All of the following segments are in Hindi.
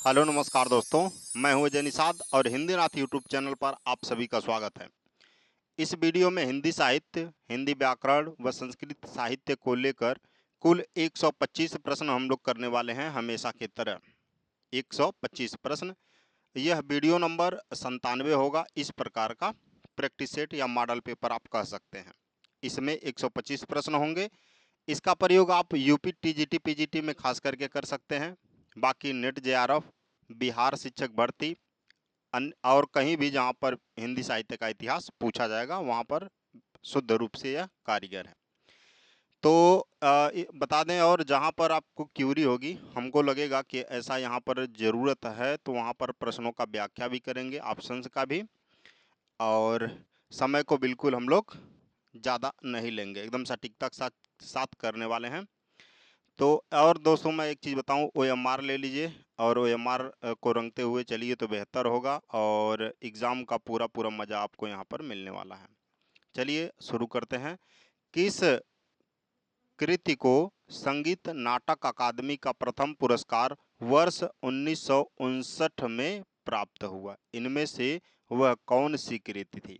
हेलो नमस्कार दोस्तों। मैं हूं अजय निषाद और हिंदी नाथ यूट्यूब चैनल पर आप सभी का स्वागत है। इस वीडियो में हिंदी साहित्य, हिंदी व्याकरण व संस्कृत साहित्य को लेकर कुल 125 प्रश्न हम लोग करने वाले हैं हमेशा की तरह। 125 प्रश्न। यह वीडियो नंबर 97 होगा। इस प्रकार का प्रैक्टिस सेट या मॉडल पेपर आप कह सकते हैं। इसमें 125 प्रश्न होंगे। इसका प्रयोग आप यूपी, टीजीटी, पीजीटी में खास करके कर सकते हैं। बाकी नेट, जेआरएफ, बिहार शिक्षक भर्ती और कहीं भी जहां पर हिंदी साहित्य का इतिहास पूछा जाएगा वहां पर शुद्ध रूप से यह कारीगर है। तो बता दें, और जहां पर आपको क्यूरी होगी, हमको लगेगा कि ऐसा यहां पर ज़रूरत है, तो वहां पर प्रश्नों का व्याख्या भी करेंगे, ऑप्शंस का भी। और समय को बिल्कुल हम लोग ज़्यादा नहीं लेंगे, एकदम सटीकता के साथ साथ करने वाले हैं। तो और दोस्तों, मैं एक चीज़ बताऊं, OMR ले लीजिए और OMR को रंगते हुए चलिए तो बेहतर होगा, और एग्ज़ाम का पूरा पूरा मज़ा आपको यहाँ पर मिलने वाला है। चलिए शुरू करते हैं। किस कृति को संगीत नाटक अकादमी का प्रथम पुरस्कार वर्ष 1959 में प्राप्त हुआ? इनमें से वह कौन सी कृति थी?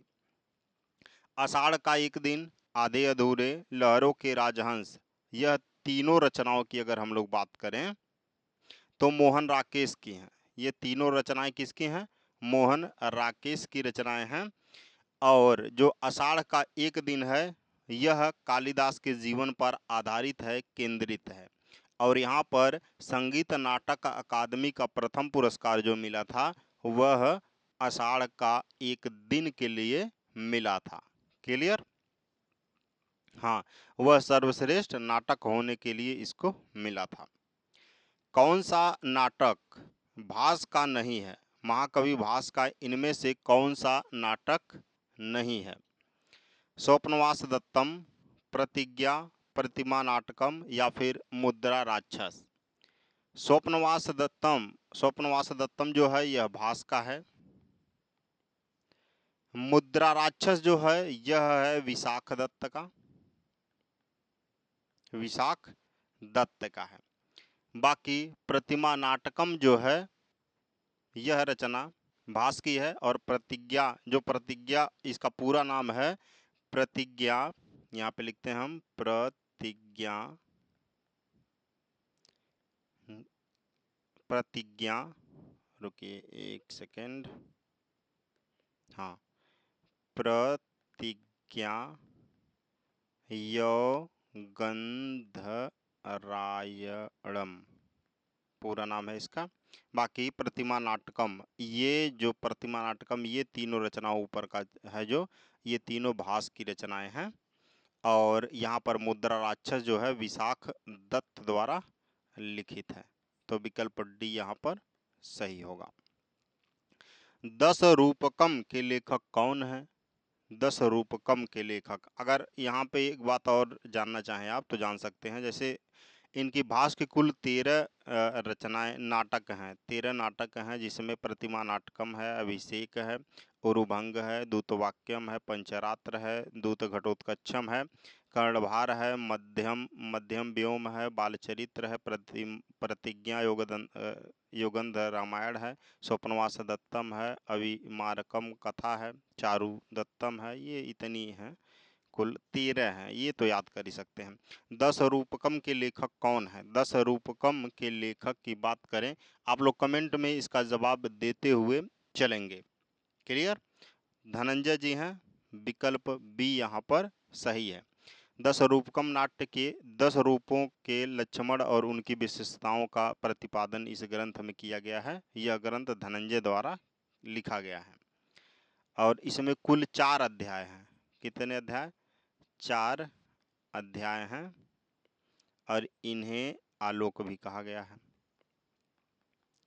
आषाढ़ का एक दिन, आधे अधूरे, लहरों के राजहंस। यह तीनों रचनाओं की अगर हम लोग बात करें तो मोहन राकेश की हैं। ये तीनों रचनाएं किसकी हैं? मोहन राकेश की रचनाएं हैं। और जो आषाढ़ का एक दिन है, यह कालिदास के जीवन पर आधारित है, केंद्रित है। और यहाँ पर संगीत नाटक अकादमी का प्रथम पुरस्कार जो मिला था वह आषाढ़ का एक दिन के लिए मिला था। क्लियर? हाँ, वह सर्वश्रेष्ठ नाटक होने के लिए इसको मिला था। कौन सा नाटक भास का नहीं है? महाकवि भास का इनमें से कौन सा नाटक नहीं है? स्वप्नवास दत्तम, प्रतिज्ञा, प्रतिमा नाटकम या फिर मुद्रा राक्षस? स्वप्नवास दत्तम जो है यह भास का है। मुद्रा राक्षस जो है यह है विशाख दत्त का, विशाख दत्त का है। बाकी प्रतिमा नाटकम जो है यह रचना भास की है। और प्रतिज्ञा, जो प्रतिज्ञा इसका पूरा नाम है प्रतिज्ञा, यहाँ पे लिखते हैं हम प्रतिज्ञा, प्रतिज्ञा, रुकिए एक सेकेंड, हाँ, प्रतिज्ञा यौगंधरायणम पूरा नाम है इसका। बाकी प्रतिमा नाटकम, ये जो प्रतिमा नाटकम, ये तीनों रचनाओं ऊपर का है, जो ये तीनों भास की रचनाएं हैं। और यहाँ पर मुद्रा राक्षस जो है विशाख दत्त द्वारा लिखित है। तो विकल्प डी यहाँ पर सही होगा। 10 रूपकम के लेखक कौन है? 10 रूपकम के लेखक, अगर यहाँ पे एक बात और जानना चाहें आप तो जान सकते हैं। जैसे इनकी भास की कुल 13 रचनाएं, नाटक हैं, 13 नाटक हैं, जिसमें प्रतिमा नाटकम है, अभिषेक है, उरुभंग है, दूतवाक्यम है, पंचरात्र है, दूत घटोत्कचम है, कर्णभार है, मध्यम मध्यम व्योम है, बालचरित्र है, प्रतिज्ञा योगंध रामायण है, स्वप्नवास दत्तम है, अविमारकम कथा है, चारु दत्तम है। ये इतनी है, कुल 13 हैं, ये तो याद कर ही सकते हैं। 10 रूपकम के लेखक कौन है? 10 रूपकम के लेखक की बात करें, आप लोग कमेंट में इसका जवाब देते हुए चलेंगे। क्लियर? धनंजय जी हैं, विकल्प बी यहाँ पर सही है। 10 रूपकम नाट्य के 10 रूपों के लक्ष्मण और उनकी विशेषताओं का प्रतिपादन इस ग्रंथ में किया गया है। यह ग्रंथ धनंजय द्वारा लिखा गया है। और इसमें कुल 4 अध्याय हैं। कितने अध्याय? 4 अध्याय हैं। और इन्हें आलोक भी कहा गया है,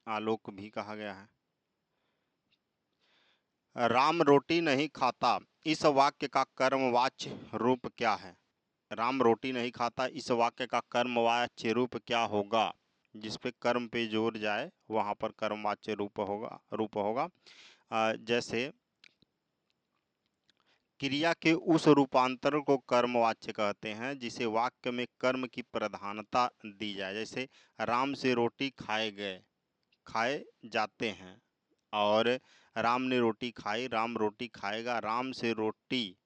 आलोक भी कहा गया है। राम रोटी नहीं खाता, इस वाक्य का कर्मवाच्य रूप क्या है? राम रोटी नहीं खाता, इस वाक्य का कर्मवाच्य रूप क्या होगा? जिस पे कर्म पे जोर जाए वहां पर कर्मवाच्य रूप होगा। जैसे क्रिया के उस रूपांतरण को कर्मवाच्य कहते हैं जिसे वाक्य में कर्म की प्रधानता दी जाए। जैसे राम से रोटी खाए गए, खाए जाते हैं। और राम ने रोटी खाई, राम रोटी खाएगा, राम से रोटी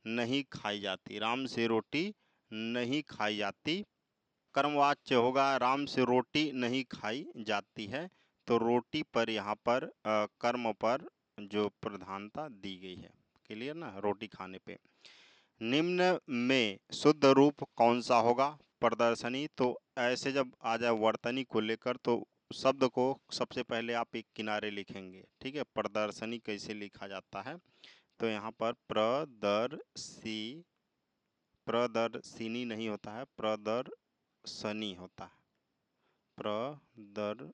नहीं खाई जाती, राम से रोटी नहीं खाई जाती। कर्मवाच्य होगा, राम से रोटी नहीं खाई जाती है, तो रोटी पर यहाँ पर कर्म पर जो प्रधानता दी गई है। क्लियर ना, रोटी खाने पे। निम्न में शुद्ध रूप कौन सा होगा? प्रदर्शनी। तो ऐसे जब आ जाए वर्तनी को लेकर तो शब्द को सबसे पहले आप एक किनारे लिखेंगे, ठीक है। प्रदर्शनी कैसे लिखा जाता है? तो यहाँ पर प्रदर्शिनी नहीं होता है, प्रदर्शनी होता है, प्रदर्शनी,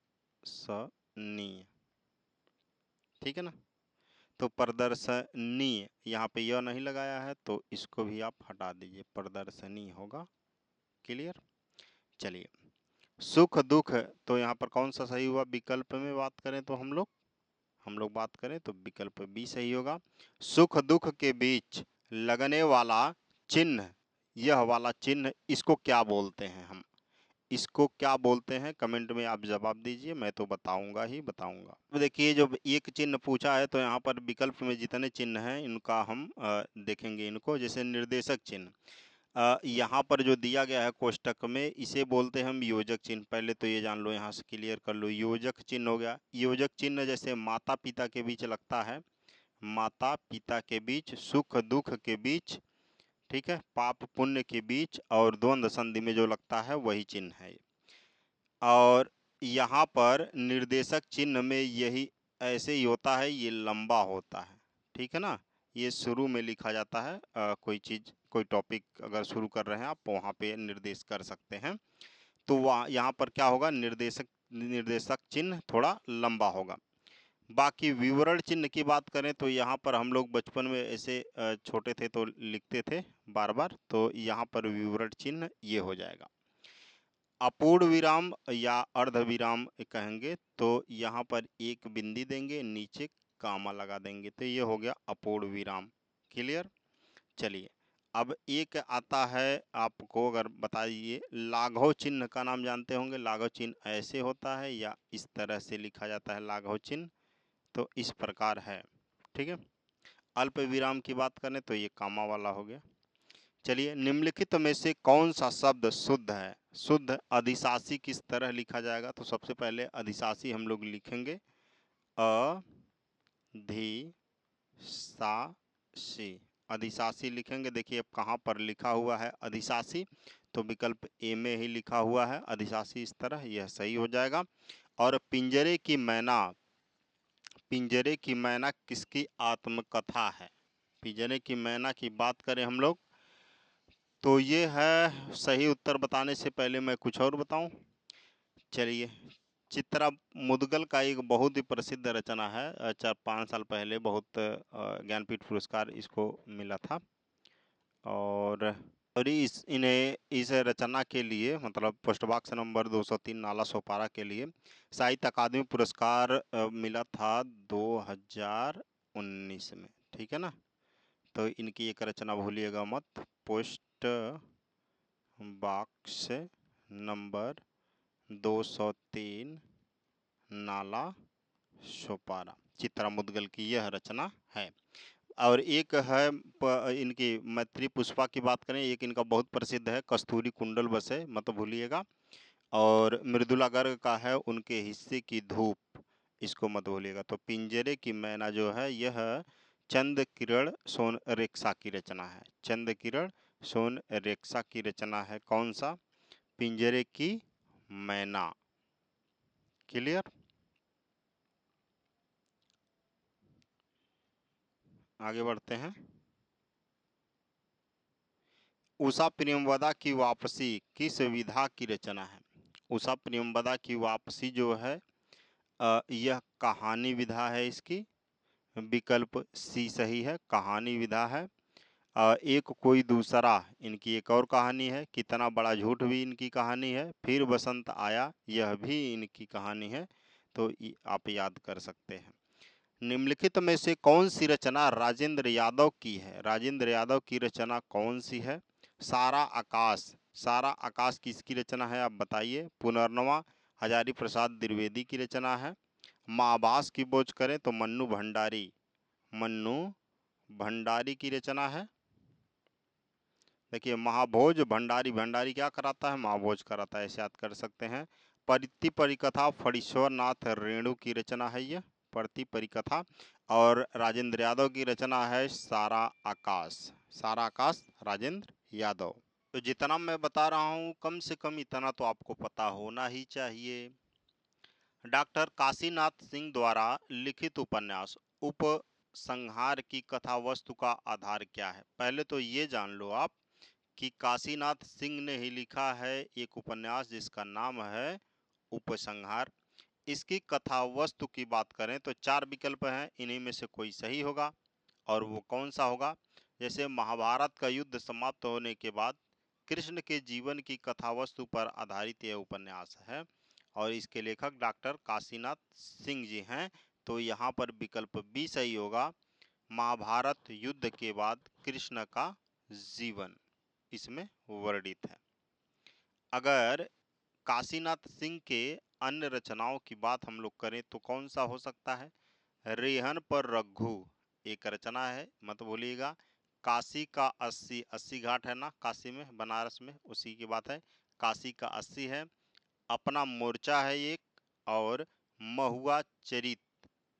ठीक है ना। तो प्रदर्शनी यहाँ पे यह नहीं लगाया है तो इसको भी आप हटा दीजिए, प्रदर्शनी होगा। क्लियर। चलिए, सुख दुख, तो यहाँ पर कौन सा सही हुआ? विकल्प में बात करें तो हम लोग बात करें तो विकल्प बी सही होगा। सुख दुख के बीच लगने वाला चिन्ह, यह वाला चिन्ह, इसको क्या बोलते हैं? हम इसको क्या बोलते हैं? कमेंट में आप जवाब दीजिए, मैं तो बताऊंगा ही बताऊंगा। अब देखिए, जब एक चिन्ह पूछा है तो यहाँ पर विकल्प में जितने चिन्ह हैं इनका हम देखेंगे इनको। जैसे निर्देशक चिन्ह, यहाँ पर जो दिया गया है कोष्टक में, इसे बोलते हैं हम योजक चिन्ह। पहले तो ये जान लो, यहाँ से क्लियर कर लो, योजक चिन्ह हो गया। योजक चिन्ह जैसे माता पिता के बीच लगता है, माता पिता के बीच, सुख दुख के बीच, ठीक है, पाप पुण्य के बीच और द्वंद्व संधि में जो लगता है वही चिन्ह है। और यहाँ पर निर्देशक चिन्ह में यही ऐसे ही होता है, ये लंबा होता है, ठीक है ना। ये शुरू में लिखा जाता है, कोई चीज, कोई टॉपिक अगर शुरू कर रहे हैं आप, वहाँ पे निर्देश कर सकते हैं। तो वहाँ यहाँ पर क्या होगा? निर्देशक चिन्ह थोड़ा लंबा होगा। बाकी विवरण चिन्ह की बात करें तो यहाँ पर हम लोग बचपन में ऐसे छोटे थे तो लिखते थे बार बार, तो यहाँ पर विवरण चिन्ह ये हो जाएगा। अपूर्ण विराम या अर्ध विराम कहेंगे तो यहाँ पर एक बिंदी देंगे, नीचे कामा लगा देंगे, तो ये हो गया अपूर्ण विराम। क्लियर। चलिए, अब एक आता है आपको, अगर बताइए, लाघव चिन्ह का नाम जानते होंगे। लाघव चिन्ह ऐसे होता है या इस तरह से लिखा जाता है लाघव चिन्ह? तो इस प्रकार है, ठीक है। अल्प विराम की बात करें तो ये कामा वाला हो गया। चलिए, निम्नलिखित में से कौन सा शब्द शुद्ध है? शुद्ध अधिशासी किस तरह लिखा जाएगा? तो सबसे पहले अधिशासी हम लोग लिखेंगे, अधिशासी, अधिशासी लिखेंगे। देखिए अब कहाँ पर लिखा हुआ है अधिशासी, तो विकल्प ए में ही लिखा हुआ है अधिशासी, इस तरह, यह सही हो जाएगा। और पिंजरे की मैना, पिंजरे की मैना किसकी आत्मकथा है? पिंजरे की मैना की बात करें हम लोग तो ये है। सही उत्तर बताने से पहले मैं कुछ और बताऊं। चलिए, चित्रा मुदगल का एक बहुत ही प्रसिद्ध रचना है, 4-5 साल पहले बहुत ज्ञानपीठ पुरस्कार इसको मिला था। और इस रचना के लिए, मतलब post box number 203 Nala Sopara के लिए साहित्य अकादमी पुरस्कार मिला था 2019 में, ठीक है ना। तो इनकी एक रचना भूलिएगा मत, post box number 203 Nala Sopara, Chitra Mudgal की यह रचना है। और एक है इनकी मैत्री पुष्पा की बात करें, एक इनका बहुत प्रसिद्ध है, कस्तूरी कुंडल बसे, मत भूलिएगा। और मृदुला गर्ग का है उनके हिस्से की धूप, इसको मत भूलिएगा। तो पिंजरे की मैना जो है यह चंद किरण सोन रेखा की रचना है, चंद किरण सोन रेखा की रचना है। कौन सा? पिंजरे की मैना। क्लियर। आगे बढ़ते हैं। उषा प्रियंवदा की वापसी किस विधा की रचना है? उषा प्रियंवदा की वापसी जो है यह कहानी विधा है इसकी, विकल्प सी सही है, कहानी विधा है। एक कोई दूसरा इनकी एक और कहानी है, कितना बड़ा झूठ भी इनकी कहानी है, फिर बसंत आया यह भी इनकी कहानी है, तो आप याद कर सकते हैं। निम्नलिखित में से कौन सी रचना राजेंद्र यादव की है? राजेंद्र यादव की रचना कौन सी है? सारा आकाश, सारा आकाश किसकी रचना है आप बताइए? पुनर्नवा हजारी प्रसाद द्विवेदी की रचना है। महाभास की खोज करें तो मन्नू भंडारी की रचना है। देखिए महाभोज भंडारी, भंडारी क्या कराता है, महाभोज कराता है, ऐसे याद कर सकते हैं। परिति परिकथा फणीश्वर नाथ रेणु की रचना है ये परिति परिकथा। और राजेंद्र यादव की रचना है सारा आकाश राजेंद्र यादव। तो जितना मैं बता रहा हूँ कम से कम इतना तो आपको पता होना ही चाहिए। डॉक्टर काशीनाथ सिंह द्वारा लिखित उपन्यास उपसंहार की कथा वस्तु का आधार क्या है। पहले तो ये जान लो आप कि काशीनाथ सिंह ने ही लिखा है एक उपन्यास जिसका नाम है उपसंहार। इसकी कथा वस्तु की बात करें तो 4 विकल्प हैं, इन्हीं में से कोई सही होगा। और वो कौन सा होगा, जैसे महाभारत का युद्ध समाप्त होने के बाद कृष्ण के जीवन की कथा वस्तु पर आधारित यह उपन्यास है और इसके लेखक डॉक्टर काशीनाथ सिंह जी हैं। तो यहाँ पर विकल्प बी सही होगा, महाभारत युद्ध के बाद कृष्ण का जीवन इसमें वर्णित है। अगर काशीनाथ सिंह के अन्य रचनाओं की बात हम लोग करें तो कौन सा हो सकता है, रेहन पर रघु एक रचना है, मत भूलिएगा। काशी का 80 घाट है ना काशी में बनारस में, उसी की बात है, काशी का 80 है। अपना मोर्चा है एक, और महुआ चरित,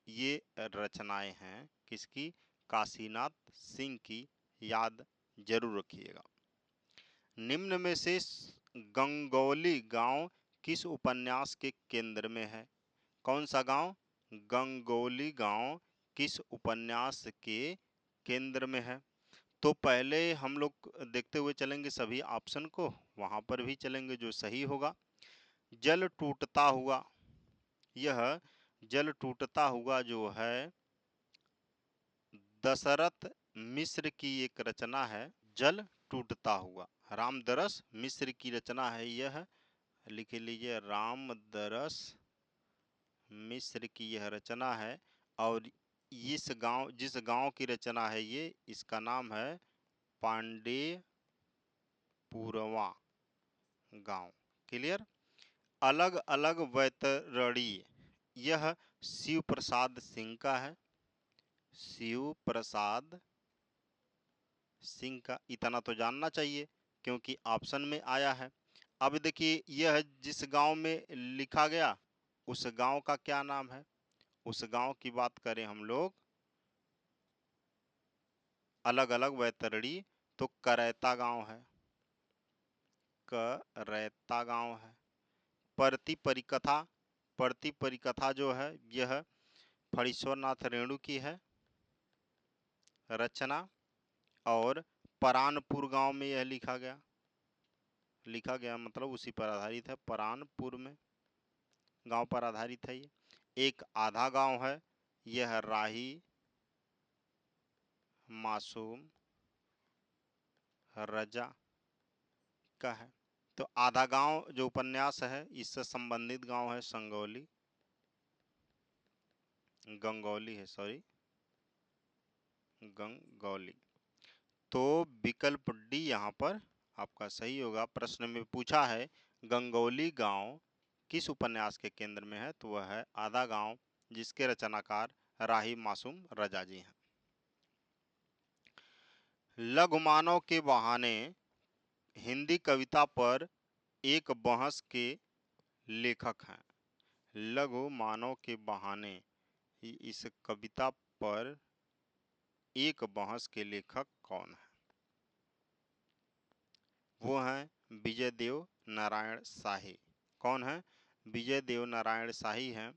ये रचनाएं हैं किसकी, काशीनाथ सिंह की, याद जरूर रखिएगा। निम्न में से गंगौली गांव किस उपन्यास के केंद्र में है। कौन सा गांव, गंगौली गांव किस उपन्यास के केंद्र में है। तो पहले हम लोग देखते हुए चलेंगे सभी ऑप्शन को, वहां पर भी चलेंगे जो सही होगा। जल टूटता हुआ, यह जल टूटता हुआ जो है दशरथ मिश्र की एक रचना है। जल टूटता हुआ रामदरस मिश्र की रचना है यह, लिख लीजिए रामदरस मिश्र की यह रचना है। और जिस गांव की रचना है ये, इसका नाम है पांडेपुरवा गांव। क्लियर। अलग अलग वैतरणी, यह शिव प्रसाद सिंह का है, शिव प्रसाद सिंह का, इतना तो जानना चाहिए क्योंकि ऑप्शन में आया है। अब देखिए यह जिस गांव में लिखा गया उस गांव का क्या नाम है, उस गांव की बात करें हम लोग, अलग अलग वैतरणी, तो करैता गांव है, करैता गांव है। परती परिकथा, परती परिकथा जो है यह फणीश्वरनाथ रेणु की है रचना। और परानपुर गांव में यह लिखा गया मतलब उसी पर आधारित है, परानपुर में गांव पर आधारित है ये। एक आधा गांव है, यह राही मासूम रजा का है। तो आधा गांव जो उपन्यास है इससे संबंधित गांव है गंगौली है, सॉरी गंगौली। तो विकल्प डी यहाँ पर आपका सही होगा। प्रश्न में पूछा है गंगौली गांव किस उपन्यास के केंद्र में है, तो वह है आधा गांव, जिसके रचनाकार राही मासूम रजा जी हैं। लघुमानव के बहाने हिंदी कविता पर एक बहस के लेखक हैं। लघु मानव के बहाने इस कविता पर एक बहस के लेखक कौन है, वो हैं विजय देव नारायण शाही। कौन है, विजय देव नारायण शाही हैं।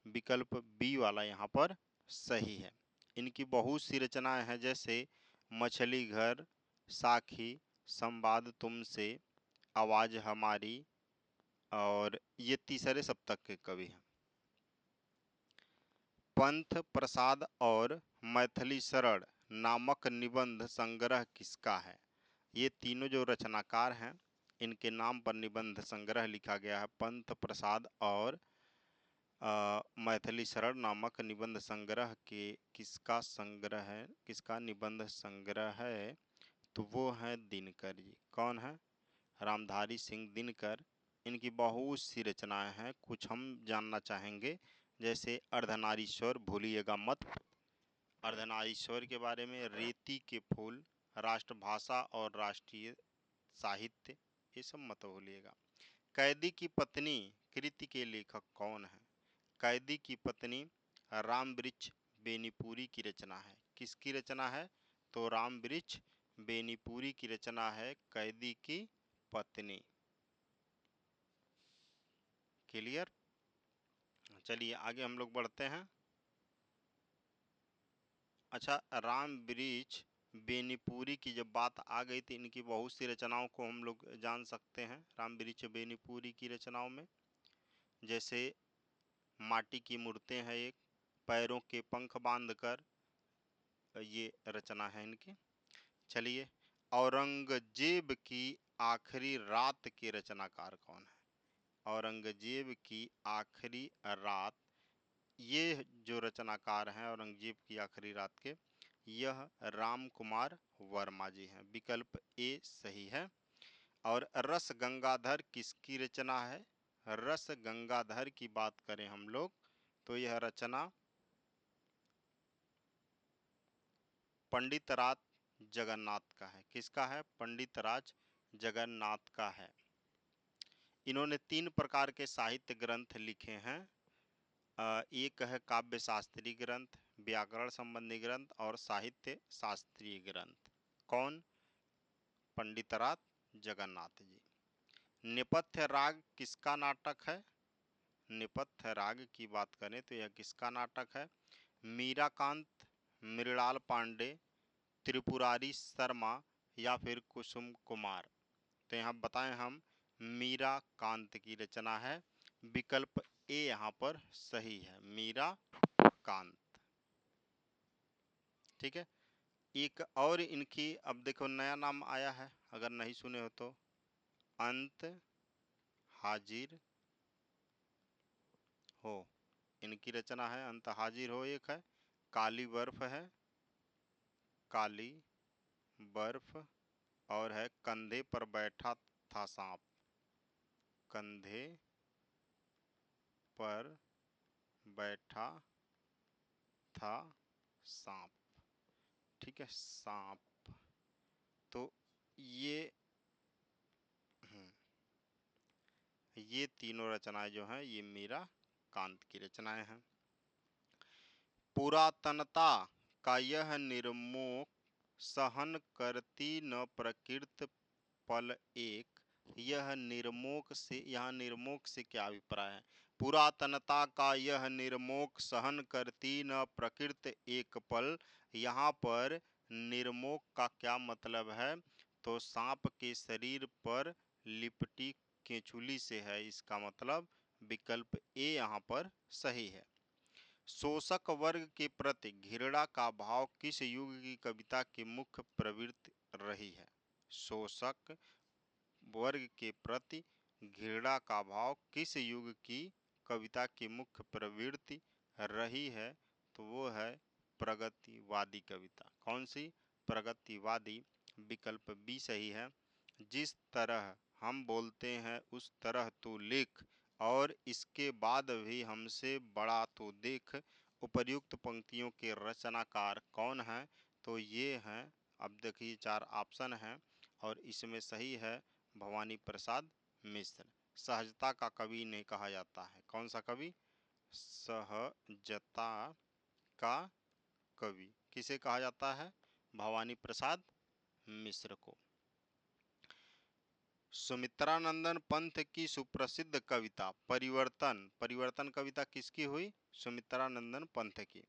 विकल्प बी वाला यहाँ पर सही है। इनकी बहुत सी रचनाएं हैं, जैसे मछली घर, साखी, संवाद तुमसे, आवाज हमारी, और ये तीसरे सप्तक के कवि हैं। पंथ प्रसाद और मैथिली शरण नामक निबंध संग्रह किसका है। ये तीनों जो रचनाकार हैं इनके नाम पर निबंध संग्रह लिखा गया है। पंथ प्रसाद और मैथिली शरण नामक निबंध संग्रह के किसका संग्रह है, किसका निबंध संग्रह है, तो वो है दिनकर जी। कौन है, रामधारी सिंह दिनकर इनकी बहुत सी रचनाएं हैं, कुछ हम जानना चाहेंगे। जैसे अर्धनारीश्वर भूलिएगा मत, अर्धनारीश्वर के बारे में, रेती के फूल, राष्ट्रभाषा और राष्ट्रीय साहित्य, ये सब मत भूलिएगा। कैदी की पत्नी कृति के लेखक कौन है? कैदी की पत्नी रामवृक्ष बेनीपुरी की रचना है। किसकी रचना है? तो रामवृक्ष बेनीपुरी की रचना है कैदी की पत्नी। क्लियर? चलिए आगे हम लोग बढ़ते हैं। अच्छा, रामवृक्ष बेनीपुरी की जब बात आ गई तो इनकी बहुत सी रचनाओं को हम लोग जान सकते हैं रामवृक्ष बेनीपुरी की रचनाओं में। जैसे माटी की मूर्तें हैं एक, पैरों के पंख बांधकर, ये रचना है इनकी। चलिए, औरंगजेब की आखिरी रात के रचनाकार कौन है? औरंगजेब की आखिरी रात, ये जो रचनाकार हैं औरंगजेब की आखिरी रात के, यह राम कुमार वर्मा जी हैं। विकल्प ए सही है। और रस गंगाधर किसकी रचना है? रस गंगाधर की बात करें हम लोग तो यह रचना पंडित राज जगन्नाथ का है। किसका है? पंडित राज जगन्नाथ का है। इन्होंने 3 प्रकार के साहित्य ग्रंथ लिखे हैं। एक है काव्य शास्त्रीय ग्रंथ, व्याकरण संबंधी ग्रंथ और साहित्य शास्त्रीय ग्रंथ। कौन? पंडितराज जगन्नाथ जी। नेपथ्य राग किसका नाटक है? नेपथ्य राग की बात करें तो यह किसका नाटक है? मीराकांत, मृणाल पांडे, त्रिपुरारी शर्मा या फिर कुसुम कुमार? तो यहाँ बताएं हम, मीरा कांत की रचना है। विकल्प ए यहाँ पर सही है, मीरा कांत। ठीक है। एक और इनकी, अब देखो नया नाम आया है, अगर नहीं सुने हो तो, अंत हाजिर हो, इनकी रचना है अंत हाजिर हो। एक है काली बर्फ है, काली बर्फ, और है कंधे पर बैठा था सांप, कंधे पर बैठा था सांप। ठीक है, सांप। तो ये ये तीनों रचनाएं जो हैं ये मीरा कांत की रचनाएं हैं। पुरातनता का यह निर्मोक सहन करती न प्रकृत पल एक, यह निर्मोक से, यहाँ निर्मोक से क्या अभिप्राय है? पुरातनता का यह निर्मोक सहन करती न प्रकृत एक पल, यहाँ पर निर्मोक का क्या मतलब है? तो सांप के शरीर पर लिपटी केंचुली से है इसका मतलब। विकल्प ए यहाँ पर सही है। शोषक वर्ग के प्रति घृणा का भाव किस युग की कविता की मुख्य प्रवृत्ति रही है? शोषक वर्ग के प्रति घृणा का भाव किस युग की कविता की मुख्य प्रवृत्ति रही है? तो वो है प्रगतिवादी कविता। कौन सी? प्रगतिवादी। विकल्प बी सही है। जिस तरह हम बोलते हैं उस तरह तू लिख, और इसके बाद भी हमसे बड़ा तो देख। उपर्युक्त पंक्तियों के रचनाकार कौन है? तो ये हैं, अब देखिए 4 ऑप्शन हैं और इसमें सही है भवानी प्रसाद मिश्र। सहजता का कवि इन्हें कहा जाता है। कौन सा कवि? सहजता का कवि किसे कहा जाता है? भवानी प्रसाद मिश्र को। सुमित्रानंदन पंत की सुप्रसिद्ध कविता परिवर्तन, परिवर्तन कविता किसकी हुई? सुमित्रानंदन पंत की।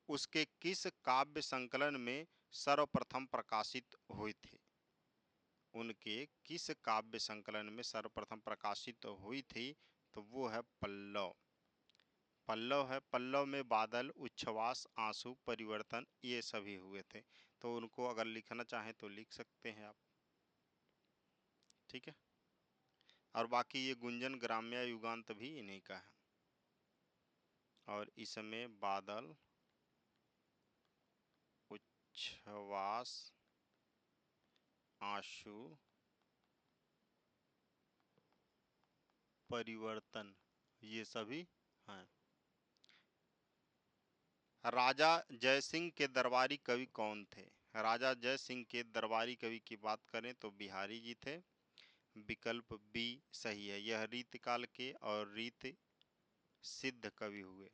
उसके किस काव्य संकलन में सर्वप्रथम प्रकाशित हुई थी? उनके किस काव्य संकलन में सर्वप्रथम प्रकाशित हुई थी? तो वो है पल्लव। पल्लव है। पल्लव में बादल, उच्छ्वास, आंसू, परिवर्तन, ये सभी हुए थे। तो उनको अगर लिखना चाहें तो लिख सकते हैं आप। ठीक है। और बाकी ये गुंजन, ग्राम्य, युगांत भी इन्हीं का है। और इसमें बादल, उच्छ्वास, आंसू, परिवर्तन, ये सभी हैं। राजा जयसिंह के दरबारी कवि कौन थे? राजा जयसिंह के दरबारी कवि की बात करें तो बिहारी जी थे। विकल्प बी सही है। यह रीतिकाल के और रीति सिद्ध कवि हुए।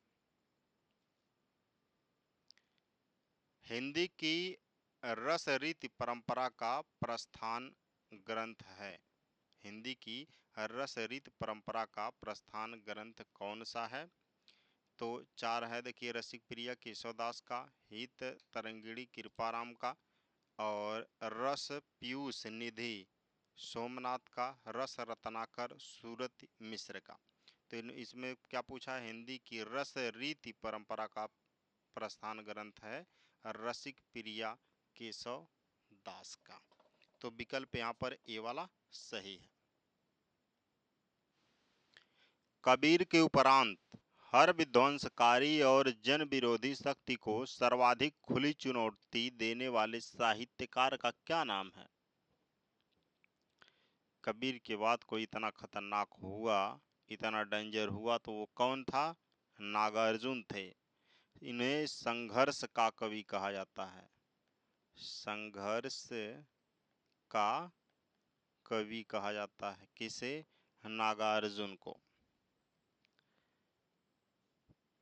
हिंदी की रस रीति परंपरा का प्रस्थान ग्रंथ है। हिंदी की रस रीति परंपरा का प्रस्थान ग्रंथ कौन सा है? तो चार है, देखिए, रसिक प्रिया केशवदास का, हित तरंगिणी कृपाराम का, और रस पीयूष निधि सोमनाथ का, रस रत्नाकर सूरत मिश्र का। तो इसमें क्या पूछा है? हिंदी की रस रीति परंपरा का प्रस्थान ग्रंथ है रसिक प्रिया केशव दास का। तो विकल्प यहाँ पर ए वाला सही है। कबीर के उपरांत हर विध्वंसकारी और जन विरोधी शक्ति को सर्वाधिक खुली चुनौती देने वाले साहित्यकार का क्या नाम है? कबीर के बाद कोई इतना खतरनाक हुआ, इतना डेंजर हुआ, तो वो कौन था? नागार्जुन थे। इन्हें संघर्ष का कवि कहा जाता है। संघर्ष का कवि कहा जाता है किसे? नागार्जुन को।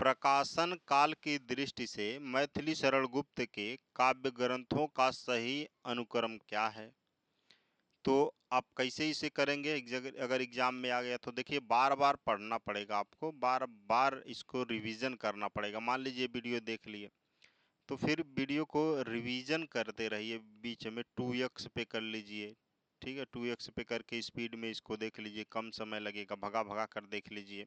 प्रकाशन काल की दृष्टि से मैथिली शरण गुप्त के काव्य ग्रंथों का सही अनुक्रम क्या है? तो आप कैसे इसे करेंगे? अगर एग्जाम में आ गया तो देखिए, बार बार पढ़ना पड़ेगा आपको, बार बार इसको रिवीजन करना पड़ेगा। मान लीजिए वीडियो देख लिए, तो फिर वीडियो को रिवीजन करते रहिए। बीच में 2x पे कर लीजिए, ठीक है, 2x पे करके स्पीड में इसको देख लीजिए, कम समय लगेगा, भगा भगा कर देख लीजिए।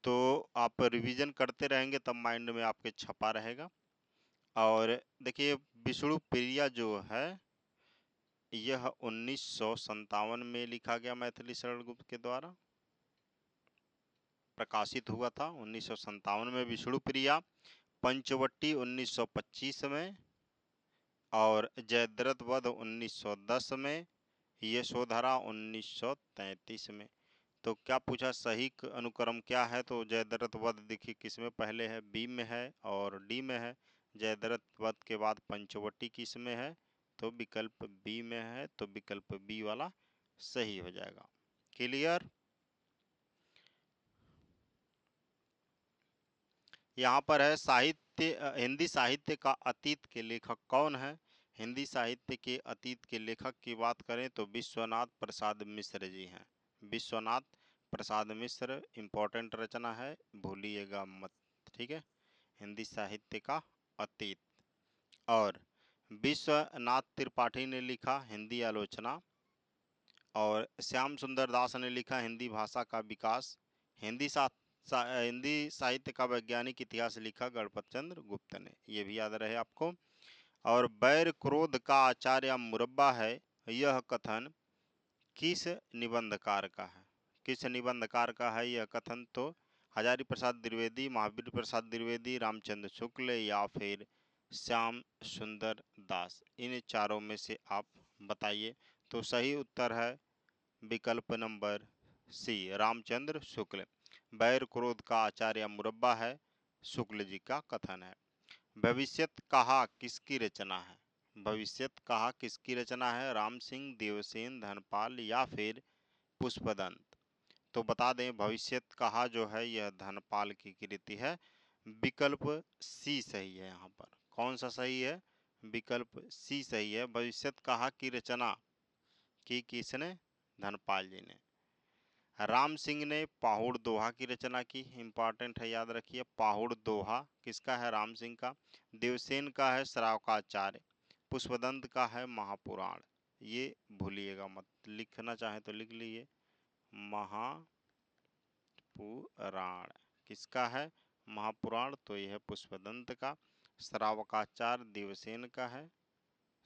तो आप रिवीजन करते रहेंगे तब माइंड में आपके छपा रहेगा। और देखिए, विष्णु प्रिया जो है यह 1957 में लिखा गया, मैथिली शरण गुप्त के द्वारा प्रकाशित हुआ था 1957 में विष्णु प्रिया। पंचवटी 1925 में, और जयद्रथ वध 1910 में, यशोधरा 1933 में। तो क्या पूछा? सही अनुक्रम क्या है? तो जयद्रथ वध देखिए किस में पहले है, बी में है और डी में है। जयद्रथ वध के बाद पंचवटी किस में है? तो विकल्प बी में है। तो विकल्प बी वाला सही हो जाएगा। क्लियर? यहाँ पर है साहित्य, हिंदी साहित्य का अतीत के लेखक कौन है? हिंदी साहित्य के अतीत के लेखक की बात करें तो विश्वनाथ प्रसाद मिश्र जी हैं। विश्वनाथ प्रसाद मिश्र इम्पोर्टेंट रचना है, भूलिएगा मत, ठीक है। हिंदी साहित्य का अतीत। और विश्वनाथ त्रिपाठी ने लिखा हिंदी आलोचना, और श्याम सुंदर दास ने लिखा हिंदी भाषा का विकास। हिंदी साहित्य का वैज्ञानिक इतिहास लिखा गणपत चंद्र गुप्त ने, ये भी याद रहे आपको। और बैर क्रोध का आचार्य मुरब्बा है, यह कथन किस निबंधकार का है? किस निबंधकार का है यह कथन? तो हजारी प्रसाद द्विवेदी, महावीर प्रसाद द्विवेदी, रामचंद्र शुक्ल, या फिर श्याम सुंदर दास। इन चारों में से आप बताइए। तो सही उत्तर है विकल्प नंबर सी, रामचंद्र शुक्ल। बैर क्रोध का आचार्य मुरब्बा है, शुक्ल जी का कथन है। भविष्यत कहा किसकी रचना है? भविष्यत कहा किसकी रचना है? राम सिंह, देवसेन, धनपाल, या फिर पुष्पदंत। तो बता दें, भविष्यत कहा जो है यह धनपाल की कृति है। विकल्प सी सही है। यहाँ पर कौन सा सही है? विकल्प सी सही है। भविष्यत कहा की रचना की किसने? धनपाल जी ने। राम सिंह ने पाहुड़ दोहा की रचना की, इंपॉर्टेंट है, याद रखिए। पाहुड़ दोहा किसका है? राम सिंह का। देवसेन का है श्रावकाचार्य। पुष्पदंत का है महापुराण। ये भूलिएगा मत, लिखना चाहे तो लिख लीजिए। महापुराण किसका है? महापुराण। तो यह है पुष्पदंत का। श्रावकाचार्य देवसेन का है,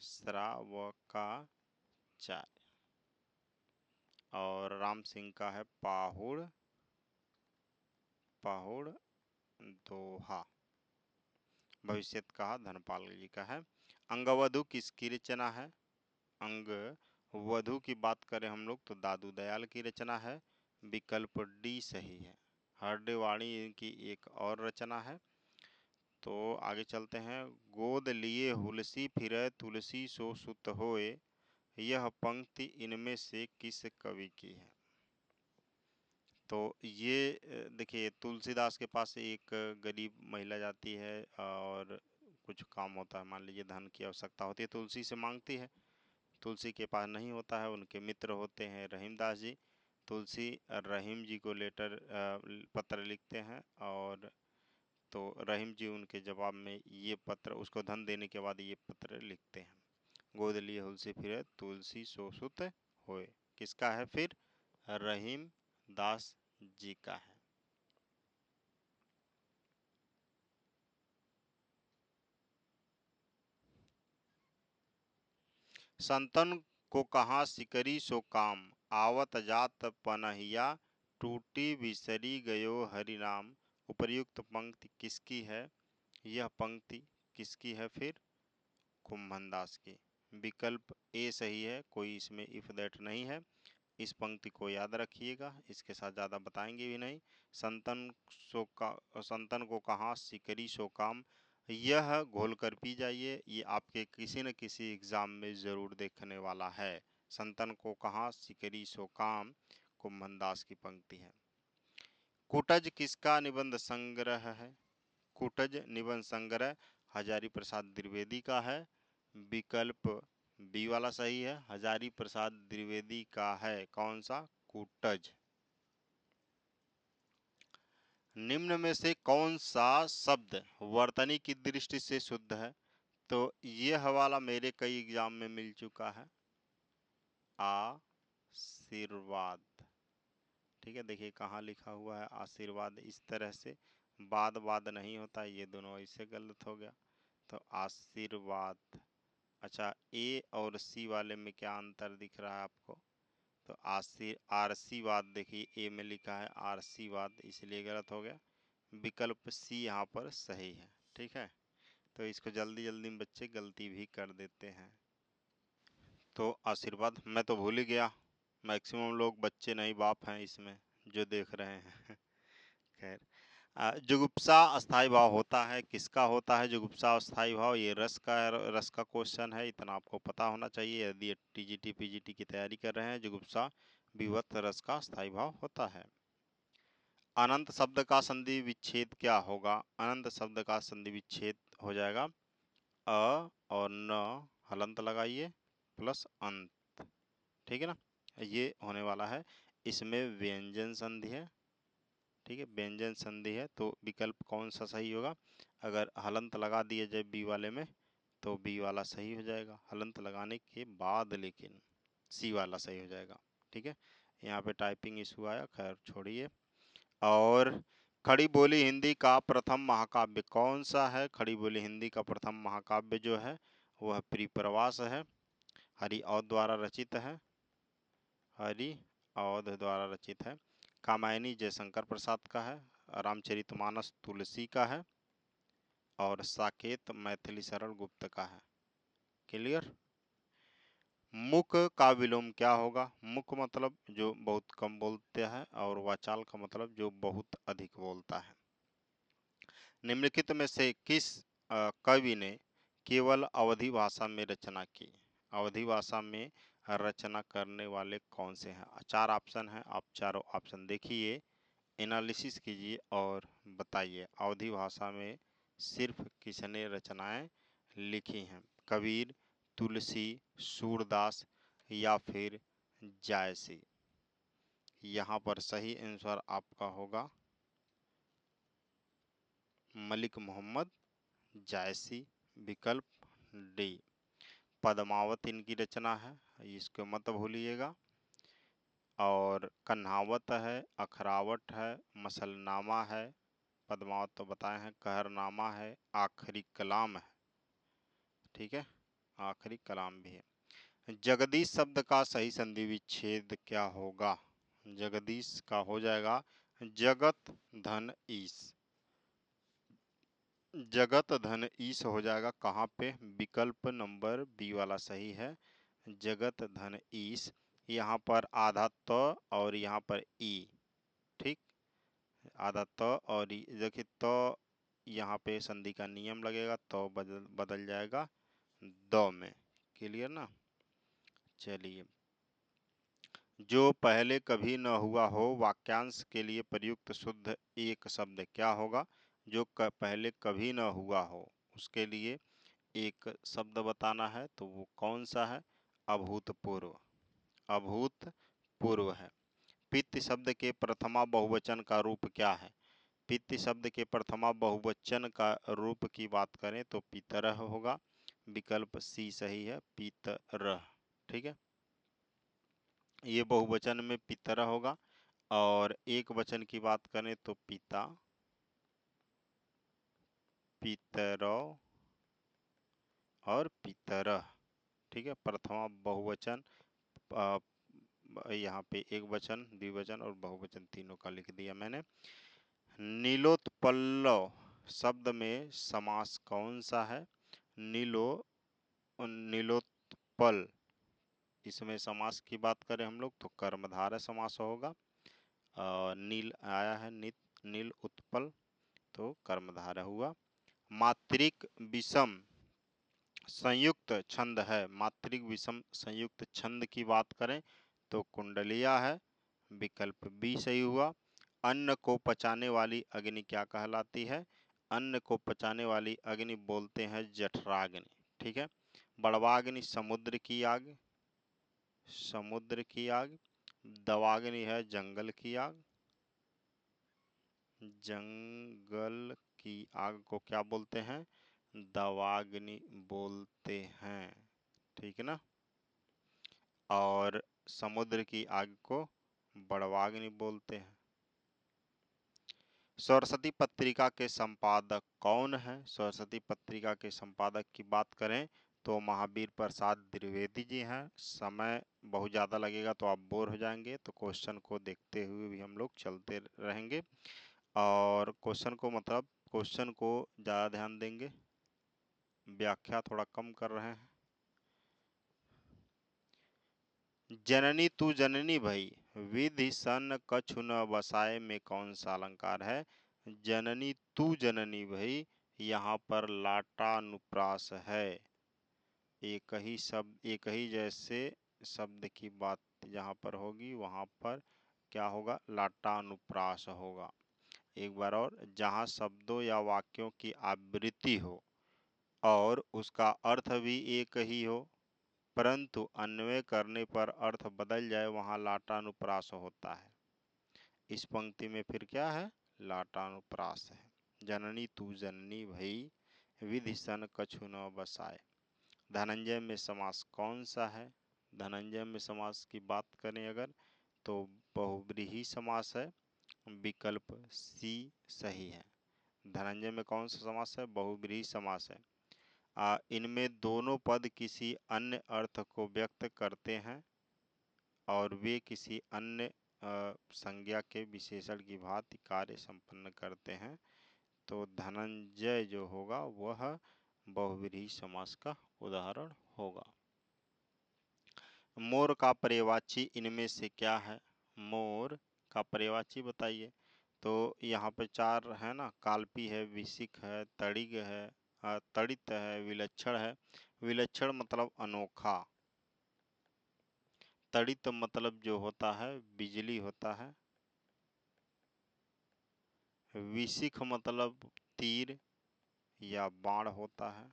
श्रावकाचार्य। और राम सिंह का है पाहुड़ दोहा। भविष्यत कहा धनपाल जी का है। अंगवधु किसकी रचना है? अंग वधु की बात करें हम लोग तो दादू दयाल की रचना है। विकल्प डी सही है। हरदेवाणी इनकी एक और रचना है। तो आगे चलते हैं। गोद लिए हुलसी फिरै तुलसी सो सुत होए, यह पंक्ति इनमें से किस कवि की है? तो ये देखिए, तुलसीदास के पास एक गरीब महिला जाती है और कुछ काम होता है, मान लीजिए धन की आवश्यकता होती है, तुलसी से मांगती है। तुलसी के पास नहीं होता है, उनके मित्र होते हैं रहीमदास जी। तुलसी रहीम जी को पत्र लिखते हैं, और तो रहीम जी उनके जवाब में ये पत्र, उसको धन देने के बाद ये पत्र लिखते हैं। गोद लिए हुलसी फिरे तुलसी सो सुत होए, किसका है फिर? रहीम दास जी का है। संतन को कहा सिकरी सो काम, आवत जात पनहिया, टूटी बिसरी गयो हरि नाम। उपर्युक्त पंक्ति किसकी है? यह पंक्ति किसकी है फिर? कुम्भनदास की। विकल्प ए सही है, कोई इसमें इफ दैट नहीं है। इस पंक्ति को याद रखिएगा, इसके साथ ज़्यादा बताएंगे भी नहीं। संतन को कहा सिकरी सो काम, यह घोल कर पी जाइए, ये आपके किसी न किसी एग्जाम में ज़रूर देखने वाला है। संतन को कहा सिकरी सो काम, कुम्भनदास की पंक्ति है। कुटज किसका निबंध संग्रह है? कुटज निबंध संग्रह हजारी प्रसाद द्विवेदी का है। विकल्प बी वाला सही है, हजारी प्रसाद द्विवेदी का है। कौन सा? कुटज। निम्न में से कौन सा शब्द वर्तनी की दृष्टि से शुद्ध है? तो ये हवाला मेरे कई एग्जाम में मिल चुका है। आशीर्वाद। ठीक है, देखिए कहाँ लिखा हुआ है आशीर्वाद, इस तरह से बाद बाद नहीं होता, ये दोनों ऐसे गलत हो गया। तो आशीर्वाद। अच्छा, ए और सी वाले में क्या अंतर दिख रहा है आपको? तो आरसीवाद, देखिए ए में लिखा है आरसीवाद, इसलिए गलत हो गया। विकल्प सी यहाँ पर सही है। ठीक है, तो इसको जल्दी जल्दी में बच्चे गलती भी कर देते हैं। तो आशीर्वाद मैं तो भूल ही गया। मैक्सिमम लोग बच्चे नहीं बाप हैं इसमें जो देख रहे हैं। खैर, जुगुप्सा अस्थाई भाव होता है, किसका होता है जुगुप्सा अस्थाई भाव? ये रस का क्वेश्चन है, इतना आपको पता होना चाहिए यदि टीजीटी पीजीटी की तैयारी कर रहे हैं। जुगुप्सा विवत रस का अस्थाई भाव होता है। अनंत शब्द का संधि विच्छेद क्या होगा? अनंत शब्द का संधि विच्छेद हो जाएगा अ और न, हलंत लगाइए प्लस अंत। ठीक है ना, ये होने वाला है। इसमें व्यंजन संधि है। ठीक है, व्यंजन संधि है, तो विकल्प कौन सा सही होगा? अगर हलंत लगा दिया जाए बी वाले में तो बी वाला सही हो जाएगा, हलंत लगाने के बाद लेकिन सी वाला सही हो जाएगा। ठीक है, यहाँ पे टाइपिंग इशू आया, खैर छोड़िए। और खड़ी बोली हिंदी का प्रथम महाकाव्य कौन सा है? खड़ी बोली हिंदी का प्रथम महाकाव्य जो है वह परिप्रवास है, हरि और द्वारा रचित है। हरि अवध द्वारा रचित है। कामायनी जयशंकर प्रसाद का है। रामचरितमानस तुलसी का है। और साकेत मैथिली शरण गुप्त का है। क्लियर? मुक का विलोम क्या होगा? मुक मतलब जो बहुत कम बोलते हैं, और वाचाल का मतलब जो बहुत अधिक बोलता है। निम्नलिखित में से किस कवि ने केवल अवधी भाषा में रचना की? अवधी भाषा में रचना करने वाले कौन से हैं? चार ऑप्शन हैं, आप चारों ऑप्शन देखिए, एनालिसिस कीजिए और बताइए अवधी भाषा में सिर्फ किसने रचनाएं लिखी हैं? कबीर, तुलसी, सूरदास या फिर जायसी? यहाँ पर सही आंसर आपका होगा मलिक मोहम्मद जायसी, विकल्प डी। पद्मावत इनकी रचना है, इसको मत भूलिएगा। और कन्हावत है, अखरावट है, मसलनामा है, पद्मावत तो बताए हैं, कहरनामा है, आखिरी कलाम है। ठीक है, आखिरी कलाम भी है। जगदीश शब्द का सही संधि विच्छेद क्या होगा? जगदीश का हो जाएगा जगत धन ईश। जगत धन ईश हो जाएगा कहाँ पे? विकल्प नंबर बी वाला सही है, जगत धन ईश। यहाँ पर आधा त और यहाँ पर ई, ठीक, आधा त और देखिए त यहाँ पे संधि का नियम लगेगा, तो बदल जाएगा द में। क्लियर ना। चलिए, जो पहले कभी न हुआ हो वाक्यांश के लिए प्रयुक्त शुद्ध एक शब्द क्या होगा? जो पहले कभी न हुआ हो उसके लिए एक शब्द बताना है, तो वो कौन सा है? अभूतपूर्व। अभूतपूर्व है। पित्त शब्द के प्रथमा बहुवचन का रूप क्या है? पित्त शब्द के प्रथमा बहुवचन का रूप की बात करें तो पितरह होगा। विकल्प सी सही है, पितरह। ठीक है, ये बहुवचन में पितरह होगा। और एक वचन की बात करें तो पिता, पितरौ और पितरह। ठीक है, प्रथमा बहुवचन यहाँ पे एक वचन, द्विवचन और बहुवचन तीनों का लिख दिया मैंने। नीलोत्पल्लव शब्द में समास कौन सा है? नीलोत्पल, इसमें समास की बात करें हम लोग तो कर्मधारय समास होगा। नील आया है, नील उत्पल, तो कर्मधारय हुआ। मात्रिक विषम संयुक्त छंद है। मात्रिक विषम संयुक्त छंद की बात करें तो कुंडलिया है। विकल्प बी सही हुआ। अन्न को पचाने वाली अग्नि क्या कहलाती है? अन्न को पचाने वाली अग्नि बोलते हैं जठराग्नि। ठीक है, बड़वाग्नि समुद्र की आग, समुद्र की आग। दवाग्नि है जंगल की आग, जंगल की आग को क्या बोलते हैं? दवाग्नि बोलते हैं। ठीक है ना। और समुद्र की आग को बड़वाग्नि बोलते हैं। सरस्वती पत्रिका के संपादक कौन है? सरस्वती पत्रिका के संपादक की बात करें तो महावीर प्रसाद द्विवेदी जी हैं। समय बहुत ज़्यादा लगेगा तो आप बोर हो जाएंगे, तो क्वेश्चन को देखते हुए भी हम लोग चलते रहेंगे। और क्वेश्चन को मतलब क्वेश्चन को ज़्यादा ध्यान देंगे, व्याख्या थोड़ा कम कर रहे हैं। जननी तू जननी भई विधि सन कछु न बसाए में कौन सा अलंकार है? जननी तू जननी भई, यहाँ पर लाटानुप्रास है। एक ही शब्द, एक ही जैसे शब्द की बात यहाँ पर होगी, वहाँ पर क्या होगा? लाटानुप्रास होगा। एक बार और, जहाँ शब्दों या वाक्यों की आवृत्ति हो और उसका अर्थ भी एक ही हो परंतु अन्वय करने पर अर्थ बदल जाए, वहां लाटानुप्रास होता है। इस पंक्ति में फिर क्या है? लाटानुप्रास है। जननी तू जननी भई विधि सन कछु न बसाए। धनंजय में समास कौन सा है? धनंजय में समास की बात करें अगर तो बहुव्रीहि समास है। विकल्प सी सही है। धनंजय में कौन सा समास है? बहुव्रीहि समास है। इनमें दोनों पद किसी अन्य अर्थ को व्यक्त करते हैं और वे किसी अन्य संज्ञा के विशेषण की भांति कार्य संपन्न करते हैं। तो धनंजय जो होगा वह बहुव्रीहि समास का उदाहरण होगा। मोर का पर्यायवाची इनमें से क्या है? मोर का पर्यायवाची बताइए। तो यहाँ पे चार है ना, काल्पी है, विशिख है, तड़िग है, तड़ित है, विलक्षण है। विलक्षण मतलब अनोखा, तड़ित मतलब जो होता है बिजली होता है, विशिख मतलब तीर या बाण होता है,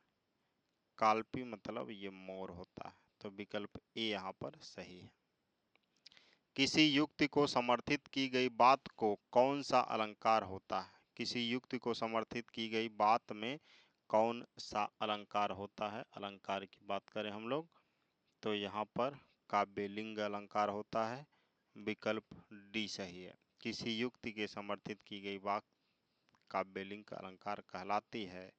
काल्पी मतलब ये मोर होता है। तो विकल्प ए यहाँ पर सही है। किसी युक्ति को समर्थित की गई बात को कौन सा अलंकार होता है? किसी युक्ति को समर्थित की गई बात में कौन सा अलंकार होता है? अलंकार की बात करें हम लोग तो यहाँ पर काव्यलिंग अलंकार होता है। विकल्प डी सही है। किसी युक्ति के समर्थित की गई बात काव्यलिंग अलंकार कहलाती है।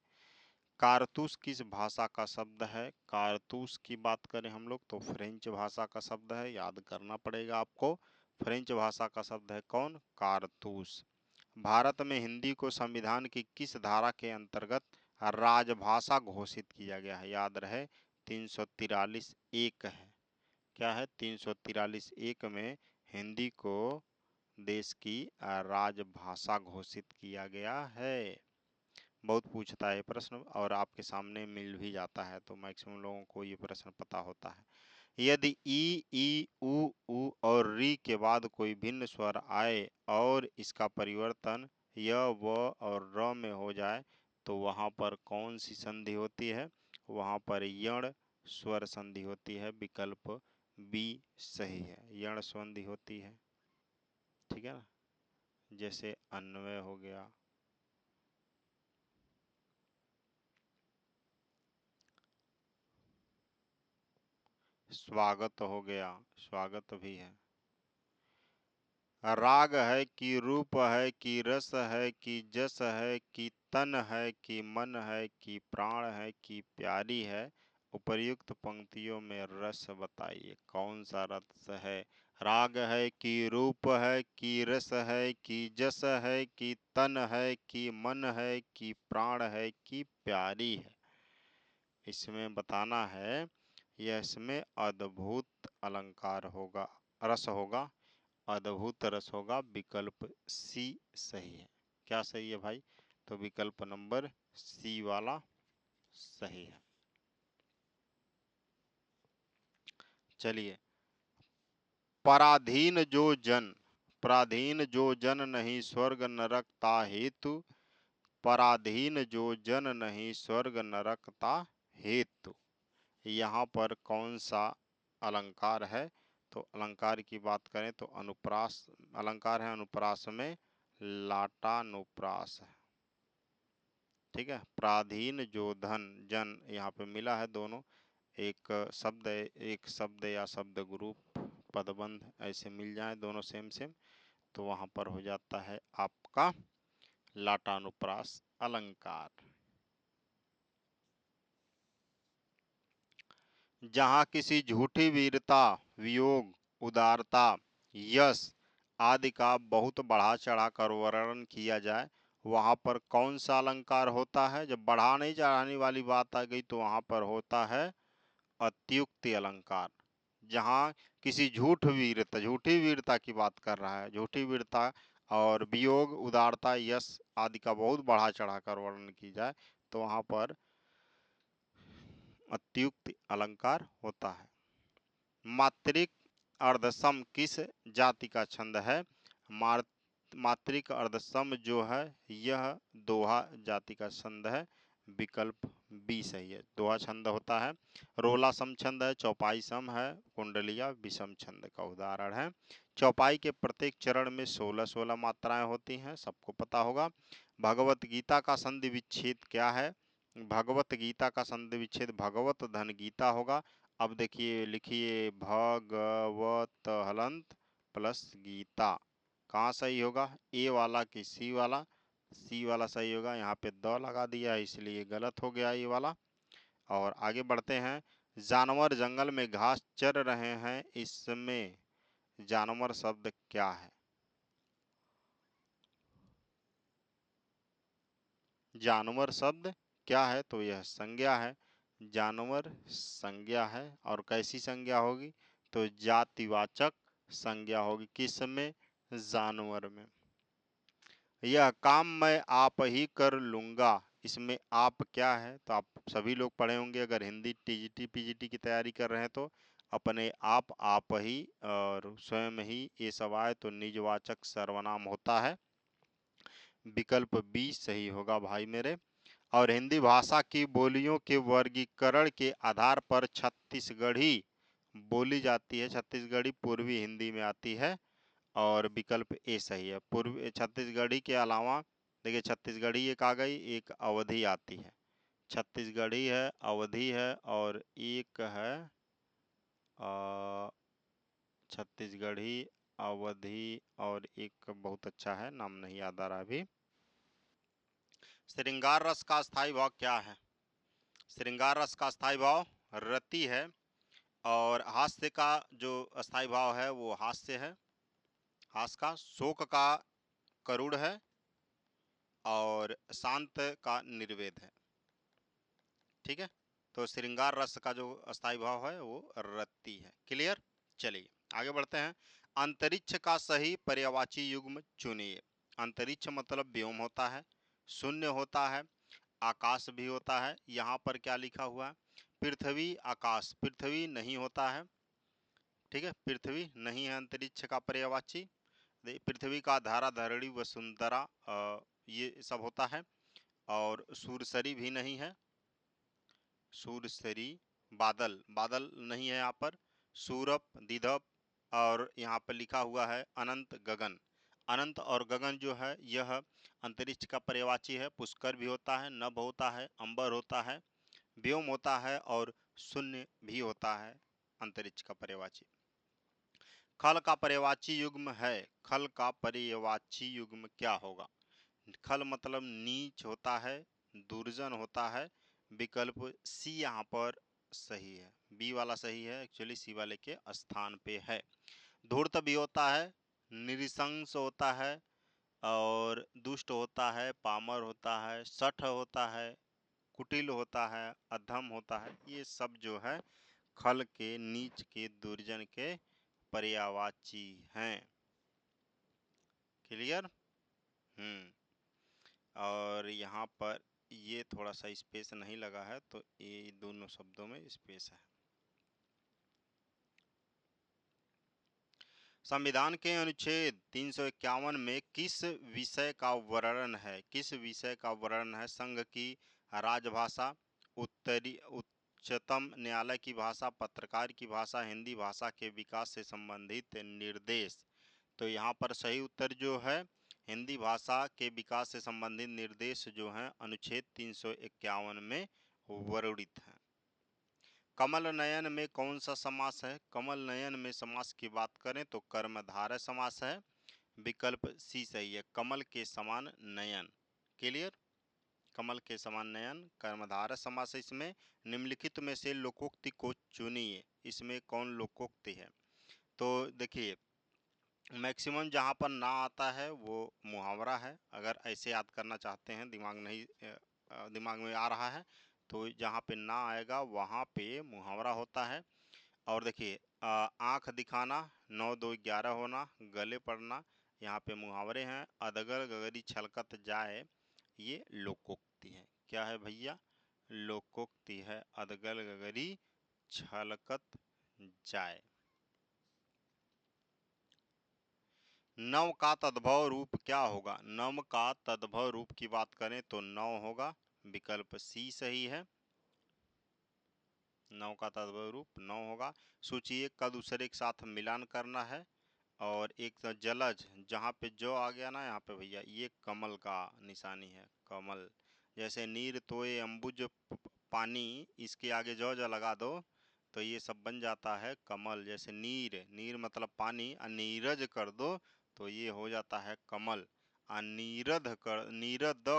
कारतूस किस भाषा का शब्द है? कारतूस की बात करें हम लोग तो फ्रेंच भाषा का शब्द है, याद करना पड़ेगा आपको। फ्रेंच भाषा का शब्द है कौन? कारतूस। भारत में हिंदी को संविधान की किस धारा के अंतर्गत राजभाषा घोषित किया गया है? याद रहे 343(1) है। क्या है? 343(1) में हिंदी को देश की राजभाषा घोषित किया गया है। बहुत पूछता है ये प्रश्न और आपके सामने मिल भी जाता है, तो मैक्सिमम लोगों को ये प्रश्न पता होता है। यदि ई उ और री के बाद कोई भिन्न स्वर आए और इसका परिवर्तन य व और र में हो जाए तो वहां पर कौन सी संधि होती है? वहां पर यण स्वर संधि होती है। विकल्प बी सही है, यण संधि होती है। ठीक है ना, जैसे अन्वय हो गया, स्वागत हो गया, स्वागत भी है। राग है कि रूप है कि रस है कि जस है कि तन है कि मन है कि प्राण है कि प्यारी है, उपर्युक्त पंक्तियों में रस बताइए, कौन सा रस है? राग है कि रूप है कि रस है कि जस है कि तन है कि मन है कि प्राण है कि प्यारी है। इसमें बताना है, यह इसमें अद्भुत अलंकार होगा, रस होगा, अद्भुत रस होगा। विकल्प सी सही है। क्या सही है भाई? तो विकल्प नंबर सी वाला सही है। चलिए, पराधीन जो जन, पराधीन जो जन नहीं स्वर्ग नरक ता हेतु, पराधीन जो जन नहीं स्वर्ग नरक ता हेतु, यहाँ पर कौन सा अलंकार है? तो अलंकार की बात करें तो अनुप्रास अलंकार है, अनुप्रास में लाटानुप्रास है। ठीक है, पराधीन जो धन जन यहाँ पे मिला है, दोनों एक शब्द या शब्द ग्रुप पदबंध ऐसे मिल जाए दोनों सेम सेम, तो वहां पर हो जाता है आपका लाटानुप्रास अलंकार। जहाँ किसी झूठी वीरता, वियोग, उदारता, यश आदि का बहुत बढ़ा चढ़ा कर वर्णन किया जाए, वहां पर कौन सा अलंकार होता है? जब बढ़ा नहीं चढ़ाने वाली बात आ गई तो वहां पर होता है अत्युक्ति अलंकार। जहाँ किसी झूठी वीरता की बात कर रहा है, झूठी वीरता और वियोग, उदारता, यश आदि का बहुत बढ़ा चढ़ाकर वर्णन की जाए तो वहां पर अत्युक्ति अलंकार होता है। मात्रिक अर्धसम किस जाति का छंद है? मात्रिक अर्धसम जो है यह दोहा जाति का छंद है। विकल्प बी सही है, दोहा छंद होता है। रोला सम छंद है, चौपाई सम है, कुंडलिया विषम छंद का उदाहरण है। चौपाई के प्रत्येक चरण में 16-16 मात्राएं होती हैं, सबको पता होगा। भगवत गीता का संधि विच्छेद क्या है? भगवत गीता का संधि विच्छेद भगवत धन गीता होगा। अब देखिए, लिखिए भगवत हलंत प्लस गीता, कहाँ सही होगा? ए वाला कि सी वाला? सी वाला सही होगा, यहाँ पे द लगा दिया इसलिए गलत हो गया ये वाला। और आगे बढ़ते हैं। जानवर जंगल में घास चर रहे हैं, इसमें जानवर शब्द क्या है? जानवर शब्द क्या है? तो यह संज्ञा है, जानवर संज्ञा है। और कैसी संज्ञा होगी? तो जातिवाचक संज्ञा होगी। किस में? जानवर में। यह काम मैं आप ही कर लूंगा, इसमें आप क्या है? तो आप सभी लोग पढ़े होंगे, अगर हिंदी टीजीटी पीजीटी की तैयारी कर रहे हैं तो अपने आप ही और स्वयं ही ये सब आए तो निजवाचक सर्वनाम होता है। विकल्प बी सही होगा भाई मेरे। और हिंदी भाषा की बोलियों के वर्गीकरण के आधार पर छत्तीसगढ़ी बोली जाती है, छत्तीसगढ़ी पूर्वी हिंदी में आती है। और विकल्प ए सही है, पूर्वी छत्तीसगढ़ी के अलावा देखिए, छत्तीसगढ़ी एक आ गई, एक अवधि आती है। छत्तीसगढ़ी है, अवधि है और एक है छत्तीसगढ़ी, अवधि और एक बहुत अच्छा है, नाम नहीं याद आ रहा अभी। श्रृंगार रस का स्थायी भाव क्या है? श्रृंगार रस का स्थायी भाव रति है। और हास्य का जो स्थायी भाव है वो हास्य है, हास्य का। शोक का करुण है और शांत का निर्वेद है। ठीक है, तो श्रृंगार रस का जो स्थायी भाव है वो रति है। क्लियर? चलिए आगे बढ़ते हैं। अंतरिक्ष का सही पर्यायवाची युग्म चुनिए। अंतरिक्ष मतलब व्योम होता है, शून्य होता है, आकाश भी होता है। यहाँ पर क्या लिखा हुआ है? पृथ्वी आकाश, पृथ्वी नहीं होता है, ठीक है, पृथ्वी नहीं है अंतरिक्ष का पर्यायवाची। पृथ्वी का धारा धरणी वसुंधरा ये सब होता है। और सूरसरी भी नहीं है, सूरसरी, बादल, बादल नहीं है यहाँ पर, सूरप, दिधप, और यहाँ पर लिखा हुआ है अनंत गगन। अनंत और गगन जो है यह अंतरिक्ष का पर्यायवाची है। पुष्कर भी होता है, नभ होता है, अंबर होता है, व्योम होता है और शून्य भी होता है अंतरिक्ष का पर्यायवाची। खल का पर्यायवाची युग्म है, खल का पर्यायवाची युग्म क्या होगा? खल मतलब नीच होता है, दुर्जन होता है। विकल्प सी यहाँ पर सही है, बी वाला सही है, एक्चुअली सी वाले के स्थान पे है। धूर्त भी होता है, नृशंस होता है, और दुष्ट होता है, पामर होता है, शठ होता है, कुटिल होता है, अधम होता है। ये सब जो है खल के, नीच के, दुर्जन के पर्यायवाची हैं। क्लियर? और यहाँ पर ये थोड़ा सा स्पेस नहीं लगा है, तो ये दोनों शब्दों में स्पेस है। संविधान के अनुच्छेद 351 में किस विषय का वर्णन है? किस विषय का वर्णन है? संघ की राजभाषा, उच्चतम न्यायालय की भाषा, पत्रकार की भाषा, हिंदी भाषा के विकास से संबंधित निर्देश। तो यहाँ पर सही उत्तर जो है हिंदी भाषा के विकास से संबंधित निर्देश जो हैं अनुच्छेद 351 में वर्णित हैं। कमल नयन में कौन सा समास है? कमल नयन में समास की बात करें तो कर्मधारय समास है। विकल्प सी सही है, कमल के समान नयन। क्लियर? कमल के समान नयन कर्मधारय समास है। इसमें निम्नलिखित में से लोकोक्ति को चुनिए। इसमें कौन लोकोक्ति है? तो देखिए, मैक्सिमम जहाँ पर ना आता है वो मुहावरा है। अगर ऐसे याद करना चाहते हैं, दिमाग में आ रहा है, तो जहाँ पे ना आएगा वहाँ पे मुहावरा होता है। और देखिए, आँख दिखाना, 9 2 11 होना, गले पड़ना, यहाँ पे मुहावरे हैं। अधगर गगरी छलकत जाए, ये लोकोक्ति है। क्या है भैया? लोकोक्ति है, अधगर गगरी छलकत जाए। नव का तद्भव रूप क्या होगा? नव का तद्भव रूप की बात करें तो नव होगा। विकल्प सी सही है, नव का तद्भव रूप नव होगा। सूची एक का दूसरे के साथ मिलान करना है। और एक तो जलज, जहाँ पे जो आ गया ना यहाँ पे भैया, ये कमल का निशानी है, कमल। जैसे नीर तोए अम्बुज पानी, इसके आगे जो लगा दो तो ये सब बन जाता है कमल। जैसे नीर, नीर मतलब पानी, और नीरज कर दो तो ये हो जाता है कमल। और नीरद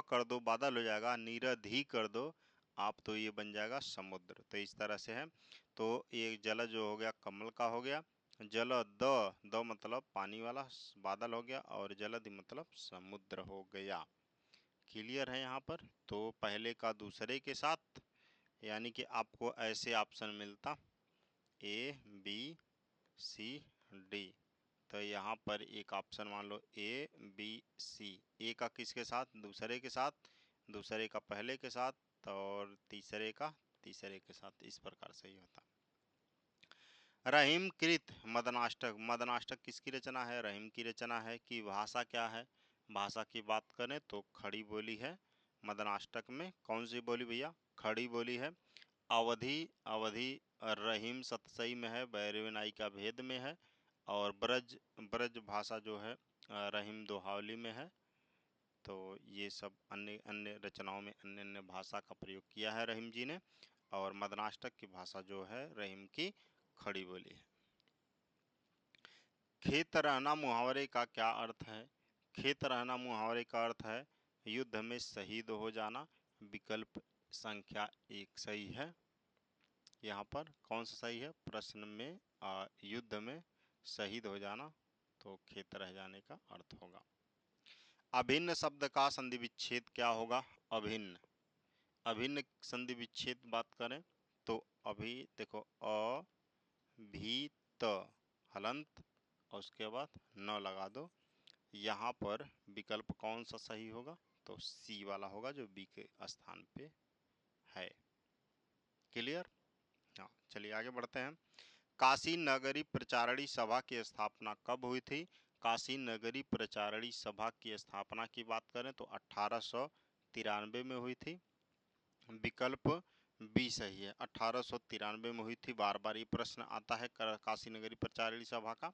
कर दो बादल हो जाएगा, नीरद ही कर दो आप तो ये बन जाएगा समुद्र। तो इस तरह से है। तो ये जल जो हो गया कमल का हो गया। जल द मतलब पानी वाला बादल हो गया, और जलधि मतलब समुद्र हो गया। क्लियर है यहाँ पर? तो पहले का दूसरे के साथ, यानी कि आपको ऐसे ऑप्शन मिलता ए बी सी डी। तो यहाँ पर एक ऑप्शन मान लो ए बी सी, ए का किसके साथ? दूसरे के साथ, दूसरे का पहले के साथ, और तीसरे का तीसरे के साथ। इस प्रकार से ही होता। रहीम कृत मदनाष्टक, मदनाष्टक किसकी रचना है? रहीम की रचना है। कि भाषा क्या है? भाषा की बात करें तो खड़ी बोली है। मदनाष्टक में कौन सी बोली भैया? खड़ी बोली है। अवधि, अवधि रहीम सतसई में है, भैरवी नाई का भेद में है। और ब्रज, ब्रज भाषा जो है रहीम दोहावली में है। तो ये सब अन्य अन्य रचनाओं में अन्य अन्य भाषा का प्रयोग किया है रहीम जी ने। और मदनाष्टक की भाषा जो है रहीम की खड़ी बोली है। खेत रहना मुहावरे का क्या अर्थ है? खेत रहना मुहावरे का अर्थ है युद्ध में शहीद हो जाना। विकल्प संख्या 1 सही है। यहाँ पर कौन सा सही है? प्रश्न में युद्ध में शहीद हो जाना, तो खेत रह जाने का अर्थ होगा। अभिन्न शब्द का संधि विच्छेद क्या होगा? अभिन्न, अभिन्न संधि विच्छेद बात करें तो अभी देखो, अ भी त हलंत और उसके बाद 9 लगा दो। यहाँ पर विकल्प कौन सा सही होगा? तो सी वाला होगा जो बी के स्थान पे है। क्लियर? हाँ, चलिए आगे बढ़ते हैं। काशी नगरी प्रचारणी सभा की स्थापना कब हुई थी? काशी नगरी प्रचारणी सभा की स्थापना की बात करें तो 1893 में हुई थी। विकल्प बी सही है, 1893 में हुई थी। बार बार ये प्रश्न आता है काशी नगरी प्रचारणी सभा का।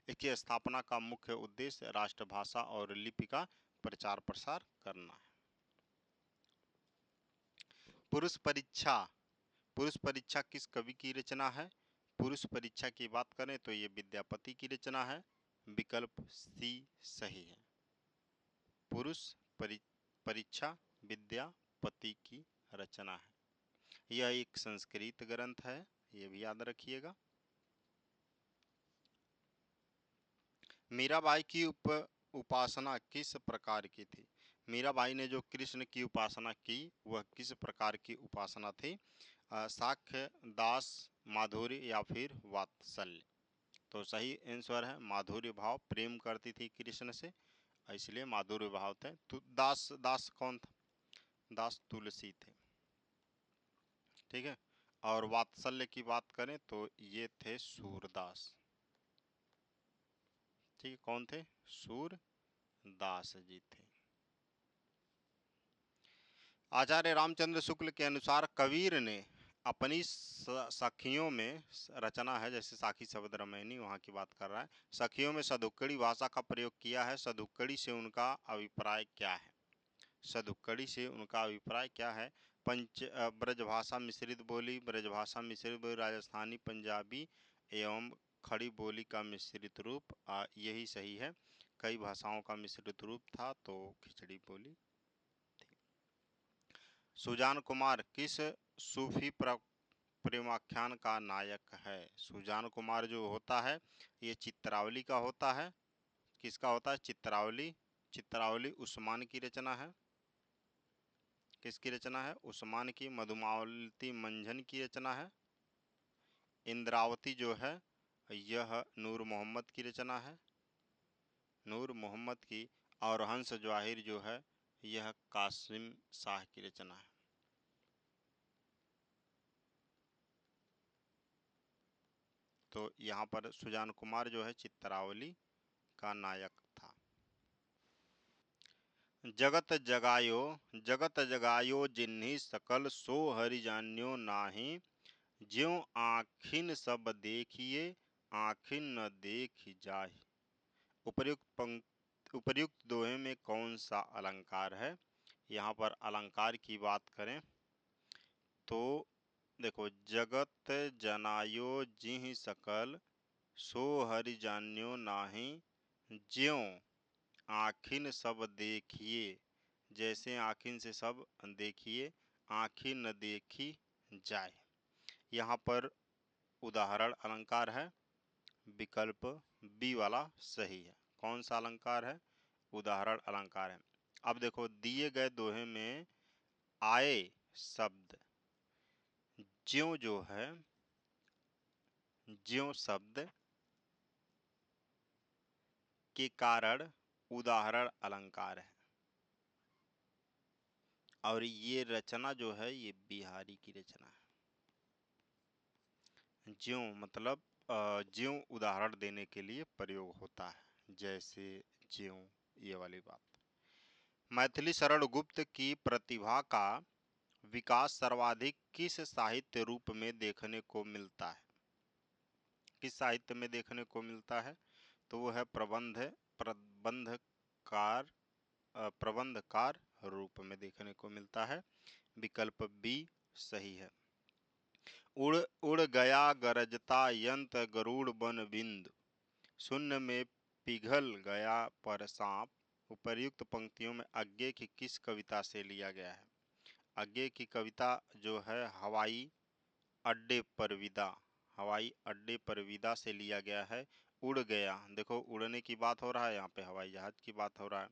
इसकी स्थापना का मुख्य उद्देश्य राष्ट्रभाषा और लिपि का प्रचार प्रसार करना है। पुरुष परीक्षा, पुरुष परीक्षा किस कवि की रचना है? पुरुष परीक्षा की बात करें तो ये विद्यापति की रचना है। विकल्प सी सही है। पुरुष परीक्षा विद्यापति की रचना है। यह एक संस्कृत ग्रंथ है, ये भी याद रखिएगा। मीराबाई की उपासना किस प्रकार की थी? मीराबाई ने जो कृष्ण की उपासना की वह किस प्रकार की उपासना थी? साक्ष्य, दास, माधुर्य या फिर वात्सल्य? तो सही आंसर है माधुर्य भाव, प्रेम करती थी कृष्ण से, इसलिए माधुर्य भाव थे। तो दास, दास कौन था? दास तुलसी थे। ठीक है। और वात्सल्य की बात करें तो ये थे सूरदास। ठीक है, कौन थे? सूरदास जी थे। आचार्य रामचंद्र शुक्ल के अनुसार कबीर ने अपनी सखियों में रचना है, जैसे साखी शब्द रामायणी वहाँ की बात कर रहा है, सखियों में सदुक्कड़ी भाषा का प्रयोग किया है। सदुक्कड़ी से उनका अभिप्राय क्या है? सदुक्कड़ी से उनका अभिप्राय क्या है? ब्रजभाषा मिश्रित बोली, ब्रजभाषा मिश्रित बोली, राजस्थानी, पंजाबी एवं खड़ी बोली का मिश्रित रूप, यही सही है। कई भाषाओं का मिश्रित रूप था तो खिचड़ी बोली थी। सुजान कुमार किस सूफी प्रेमाख्यान का नायक है? सुजान कुमार जो होता है ये चित्रावली का होता है। किसका होता है? चित्रावली। चित्रावली उस्मान की रचना है। किसकी रचना है? उस्मान की। मधुमालती मंझन की रचना है। इंद्रावती जो है यह नूर मोहम्मद की रचना है, नूर मोहम्मद की। और हंस जवाहिर जो है यह कासिम शाह की रचना है। तो यहाँ पर सुजान कुमार जो है चित्रावली का नायक था। जगत जगायो जिन्हि सकल सो हरि जान्यो नाही, ज्यों आँखिन सब देखिए आँखिन न देख जाहि। उपर्युक्त दोहे में कौन सा अलंकार है? यहाँ पर अलंकार की बात करें तो देखो, जगत जनायो जिहि सकल सो हरि जान्यो नाही, ज्यों आँखिन सब देखिए, जैसे आँखिन से सब देखिए आँखिन न देखी जाए। यहाँ पर उदाहरण अलंकार है। विकल्प बी वाला सही है। कौन सा अलंकार है? उदाहरण अलंकार है। अब देखो, दिए गए दोहे में आए शब्द ज्यों जो है, ज्यों शब्द के कारण उदाहरण अलंकार है। और ये रचना जो है ये बिहारी की रचना है। ज्यों मतलब ज्यों उदाहरण देने के लिए प्रयोग होता है, जैसे ज्यों, ये वाली बात। मैथिली शरण गुप्त की प्रतिभा का विकास सर्वाधिक किस साहित्य रूप में देखने को मिलता है? किस साहित्य में देखने को मिलता है? तो वो है प्रबंधकार, प्रबंधकार रूप में देखने को मिलता है। विकल्प बी सही है। उड़ उड़ गया गरजता यंत्र गरुड़ बन बिंद, शून्य में पिघल गया पर सांप। उपर्युक्त पंक्तियों में आगे की किस कविता से लिया गया है? आगे की कविता जो है हवाई अड्डे पर विदा, हवाई अड्डे पर विदा से लिया गया है। उड़ गया, देखो उड़ने की बात हो रहा है, यहाँ पे हवाई जहाज की बात हो रहा है।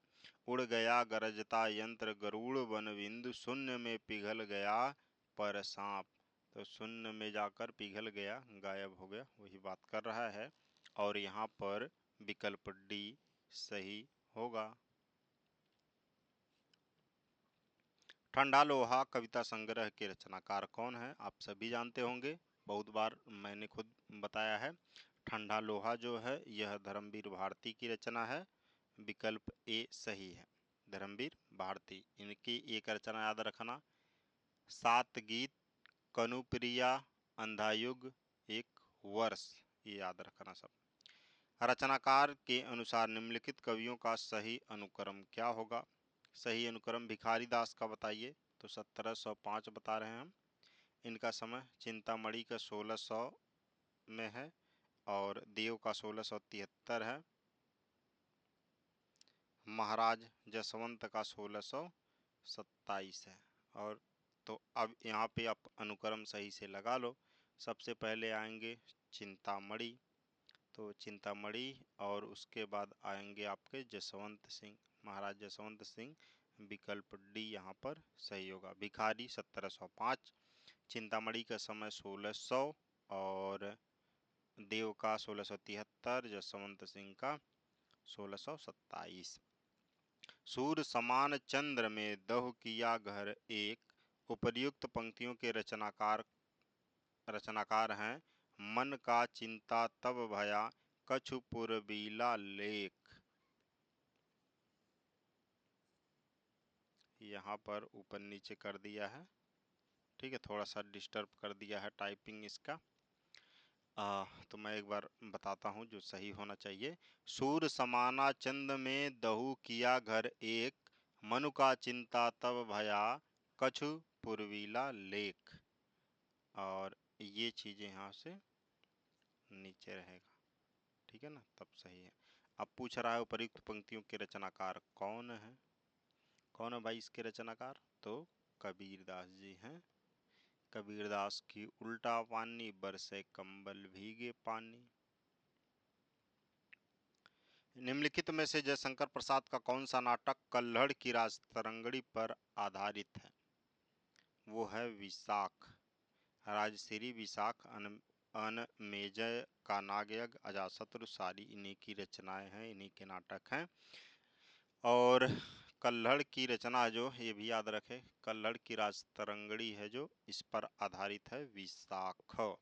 उड़ गया गरजता यंत्र गरुड़ बन बिंदु, शून्य में पिघल गया पर सांप। तो शून्य में जाकर पिघल गया, गायब हो गया, वही बात कर रहा है। और यहाँ पर विकल्प डी सही होगा। ठंडा लोहा कविता संग्रह के रचनाकार कौन है? आप सभी जानते होंगे, बहुत बार मैंने खुद बताया है। ठंडा लोहा जो है यह धर्मवीर भारती की रचना है। विकल्प ए सही है, धर्मवीर भारती। इनकी एक रचना याद रखना, सात गीत, कनुप्रिया, अंधायुग, एक वर्ष, ये याद रखना सब। रचनाकार के अनुसार निम्नलिखित कवियों का सही अनुक्रम क्या होगा? सही अनुक्रम भिखारी दास का बताइए। तो 1705 बता रहे हैं हम। इनका समय चिंतामणि का 1600 में है और देव का 1673 है। महाराज जसवंत का 1627 है। और तो अब यहाँ पे आप अनुक्रम सही से लगा लो। सबसे पहले आएंगे चिंतामणि, तो चिंतामणि, और उसके बाद आएंगे आपके जसवंत सिंह, महाराज जसवंत सिंह। विकल्प डी यहाँ पर सही होगा। भिखारी 1705, चिंतामणि का समय 1600 और देव का 1673, जसवंत सिंह का 1627। सूर्य समान चंद्र में दहु किया घर एक, उपर्युक्त पंक्तियों के रचनाकार हैं। मन का चिंता तब भया कछु पुरबीला लेख। यहाँ पर ऊपर नीचे कर दिया है, ठीक है, थोड़ा सा डिस्टर्ब कर दिया है टाइपिंग इसका। तो मैं एक बार बताता हूँ जो सही होना चाहिए। सूर समाना चंद में दहु किया घर एक, मनु का चिंता तब भया कछु पुरबीला लेख। और ये चीजें यहाँ से नीचे रहेगा, ठीक है ना, तब सही है। अब पूछ रहा है उपयुक्त पंक्तियों के रचनाकार कौन है? कौन है भाई इसके रचनाकार? तो कबीरदास जी हैं। कबीरदास की उल्टा पानी बरसे कंबल भीगे पानी। निम्नलिखित में से जयशंकर प्रसाद का कौन सा नाटक कल्हड़ की राजतरंगड़ी पर आधारित है? वो है विशाख। राजश्री, विशाख, अनमेजय का नागयज्ञ, अजातशत्रु, सारी इन्हीं की रचनाएं हैं, इन्हीं के नाटक हैं। और कल्हड़ की रचना जो, ये भी याद रखें, कल्हड़ की राजतरंगड़ी है जो, इस पर आधारित है विशाख।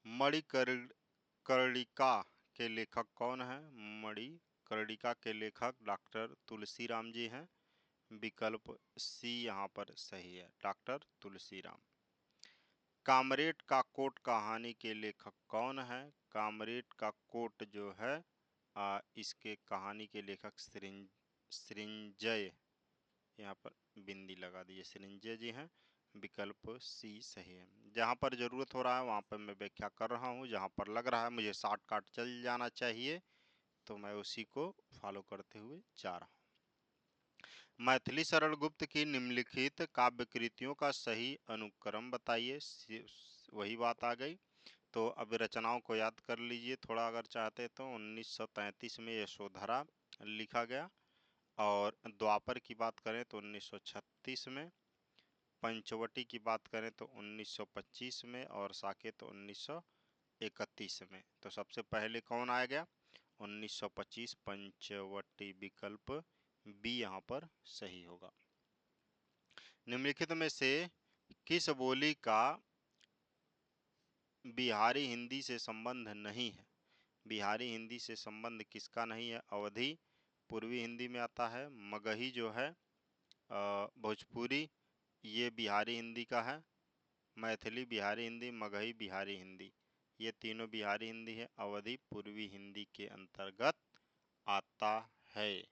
मणिकर्णिका के लेखक कौन है? मणिकर्णिका के लेखक डॉक्टर तुलसीराम जी हैं। विकल्प सी यहाँ पर सही है, डॉक्टर तुलसीराम। कामरेड का कोट कहानी के लेखक कौन है? कामरेड का कोट जो है इसके कहानी के लेखक सृंजय, यहाँ पर बिंदी लगा दिए, सृंजय जी हैं। विकल्प सी सही है। जहाँ पर जरूरत हो रहा है वहाँ पर मैं व्याख्या कर रहा हूँ, जहाँ पर लग रहा है मुझे शॉर्टकट चल जाना चाहिए तो मैं उसी को फॉलो करते हुए जा रहा हूँ। मैथिली सरल गुप्त की निम्नलिखित काव्य कृतियों का सही अनुक्रम बताइए। वही बात आ गई। तो अब रचनाओं को याद कर लीजिए थोड़ा अगर चाहते तो। 1933 में यशोधरा लिखा गया, और द्वापर की बात करें तो 1936 में, पंचवटी की बात करें तो 1925 में, और साकेत तो 1931 में। तो सबसे पहले कौन आ गया? 1925 पंचवटी। विकल्प बी यहाँ पर सही होगा। निम्नलिखित में से किस बोली का बिहारी हिंदी से संबंध नहीं है? बिहारी हिंदी से संबंध किसका नहीं है? अवधी पूर्वी हिंदी में आता है। मगही जो है भोजपुरी, ये बिहारी हिंदी का है। मैथिली बिहारी हिंदी, मगही बिहारी हिंदी, ये तीनों बिहारी हिंदी है। अवधी पूर्वी हिंदी के अंतर्गत आता है।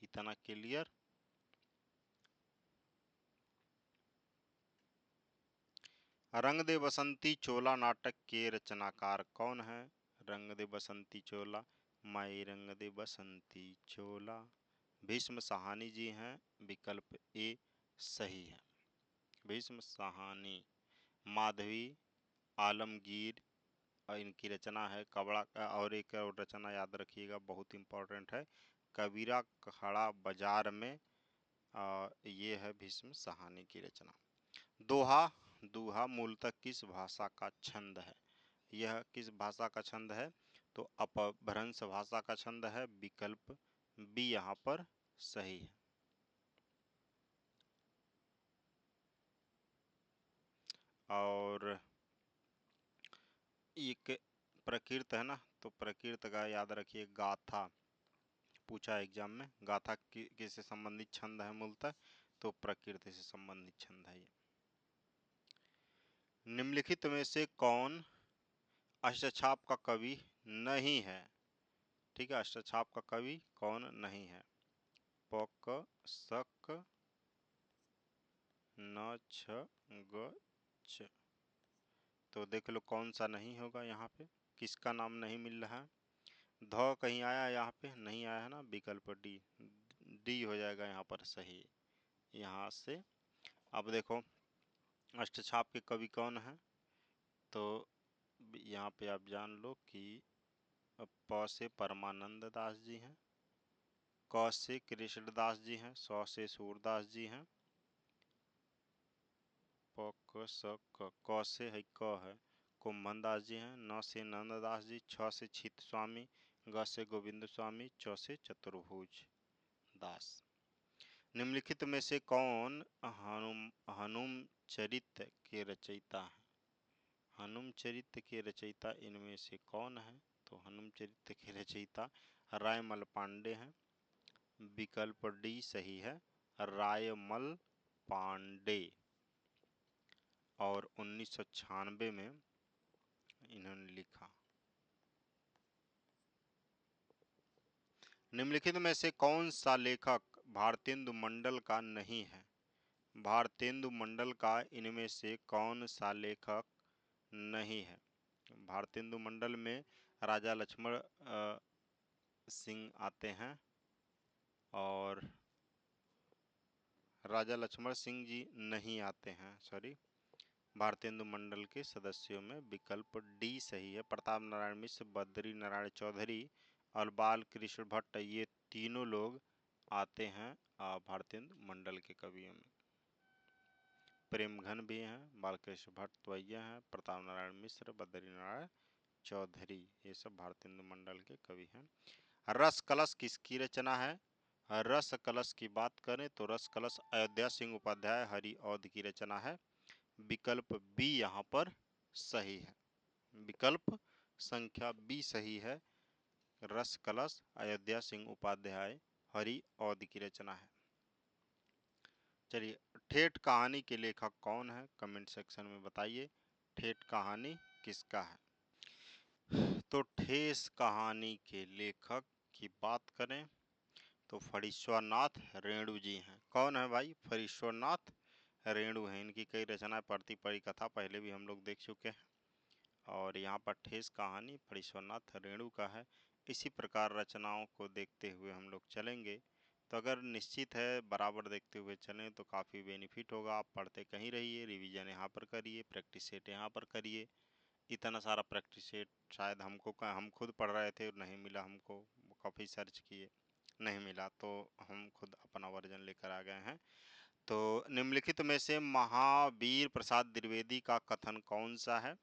इतना क्लियर। रंग दे बसंती चोला नाटक के रचनाकार कौन है? रंग दे बसंती चोला, माई रंग दे बसंती चोला, भीष्म साहनी जी हैं। विकल्प ए सही है, भीष्म साहनी। माधवी आलमगीर इनकी रचना है। कबड़ा और एक और रचना याद रखिएगा, बहुत इंपॉर्टेंट है, कबीरा खड़ा बाजार में, ये है भीष्म साहनी की रचना। दोहा दूहा मूलतः किस भाषा का छंद है? यह किस भाषा का छंद है? तो अपभ्रंश भाषा का छंद है, विकल्प बी यहाँ पर सही है। और एक प्रकृत है ना, तो प्रकृत का याद रखिए, गाथा पूछा एग्जाम में, गाथा किससे संबंधित छंद है मूलतः, तो प्रकृति से संबंधित छंद है ये। निम्नलिखित में से कौन अष्टछाप का कवि नहीं है? ठीक है, अष्टछाप का कवि कौन नहीं है? पक सक न छ ग छ, तो देख लो कौन सा नहीं होगा यहाँ पे, किसका नाम नहीं मिल रहा है? ध कहीं आया यहाँ पे? नहीं आया है ना, विकल्प डी, डी हो जाएगा यहाँ पर सही। यहाँ से अब देखो अष्टछाप के कवि कौन है, तो यहाँ पे आप जान लो कि प से परमानंद दास जी हैं, क से कृष्णदास जी हैं, स से सूरदास जी हैं, प क स क से है क है कुंभन दास जी हैं, न से नंददास जी, छ से छित स्वामी, ग से गोविंद स्वामी, च से चतुर्भुज दास। निम्नलिखित में से कौन हनुम चरित के रचयिता है? हनुम चरित के रचयिता इनमें से कौन है? तो हनुम चरित के रचयिता रायमल पांडे हैं, विकल्प डी सही है, रायमल पांडे। और 1996 में इन्होंने लिखा। निम्नलिखित में से कौन सा लेखक भारतेंदु मंडल का नहीं है? भारतेंदु मंडल का इनमें से कौन सा लेखक नहीं है? भारतेंदु मंडल में राजा लक्ष्मण सिंह आते हैं, और राजा लक्ष्मण सिंह जी नहीं आते हैं, सॉरी, भारतेंदु मंडल के सदस्यों में विकल्प डी सही है। प्रताप नारायण मिश्र, बद्री नारायण चौधरी और बाल कृष्ण भट्ट, ये तीनों लोग आते हैं भारतेंदु मंडल के कवियों में। प्रेमघन भी हैं, बालकृष्ण भट्ट तो ये हैं, प्रताप नारायण मिश्र, बद्री नारायण चौधरी, ये सब भारतेंदु मंडल के कवि हैं। रस कलश किसकी रचना है? रस कलश की बात करें तो रस कलश अयोध्या सिंह उपाध्याय हरिऔध की रचना है, विकल्प बी यहाँ पर सही है। विकल्प संख्या बी सही है, रस कलश अयोध्या सिंह उपाध्याय हरिऔध की रचना है। चलिए, ठेठ कहानी के लेखक कौन है? कमेंट सेक्शन में बताइए, ठेठ कहानी किसका है? तो ठेस कहानी के लेखक की बात करें तो फणीश्वरनाथ रेणु जी हैं। कौन है भाई? फणीश्वरनाथ रेणु हैं। इनकी कई रचनाएं, पढ़ती पढ़ी कथा पहले भी हम लोग देख चुके हैं, और यहाँ पर ठेस कहानी फणीश्वरनाथ रेणु का है। इसी प्रकार रचनाओं को देखते हुए हम लोग चलेंगे, तो अगर निश्चित है बराबर देखते हुए चलें तो काफ़ी बेनिफिट होगा। आप पढ़ते कहीं रहिए, रिवीजन यहाँ पर करिए, प्रैक्टिस सेट यहाँ पर करिए। इतना सारा प्रैक्टिस सेट शायद हम खुद पढ़ रहे थे और नहीं मिला हमको, काफ़ी सर्च किए नहीं मिला, तो हम खुद अपना वर्जन लेकर आ गए हैं। तो निम्नलिखित में से महावीर प्रसाद द्विवेदी का कथन कौन सा है?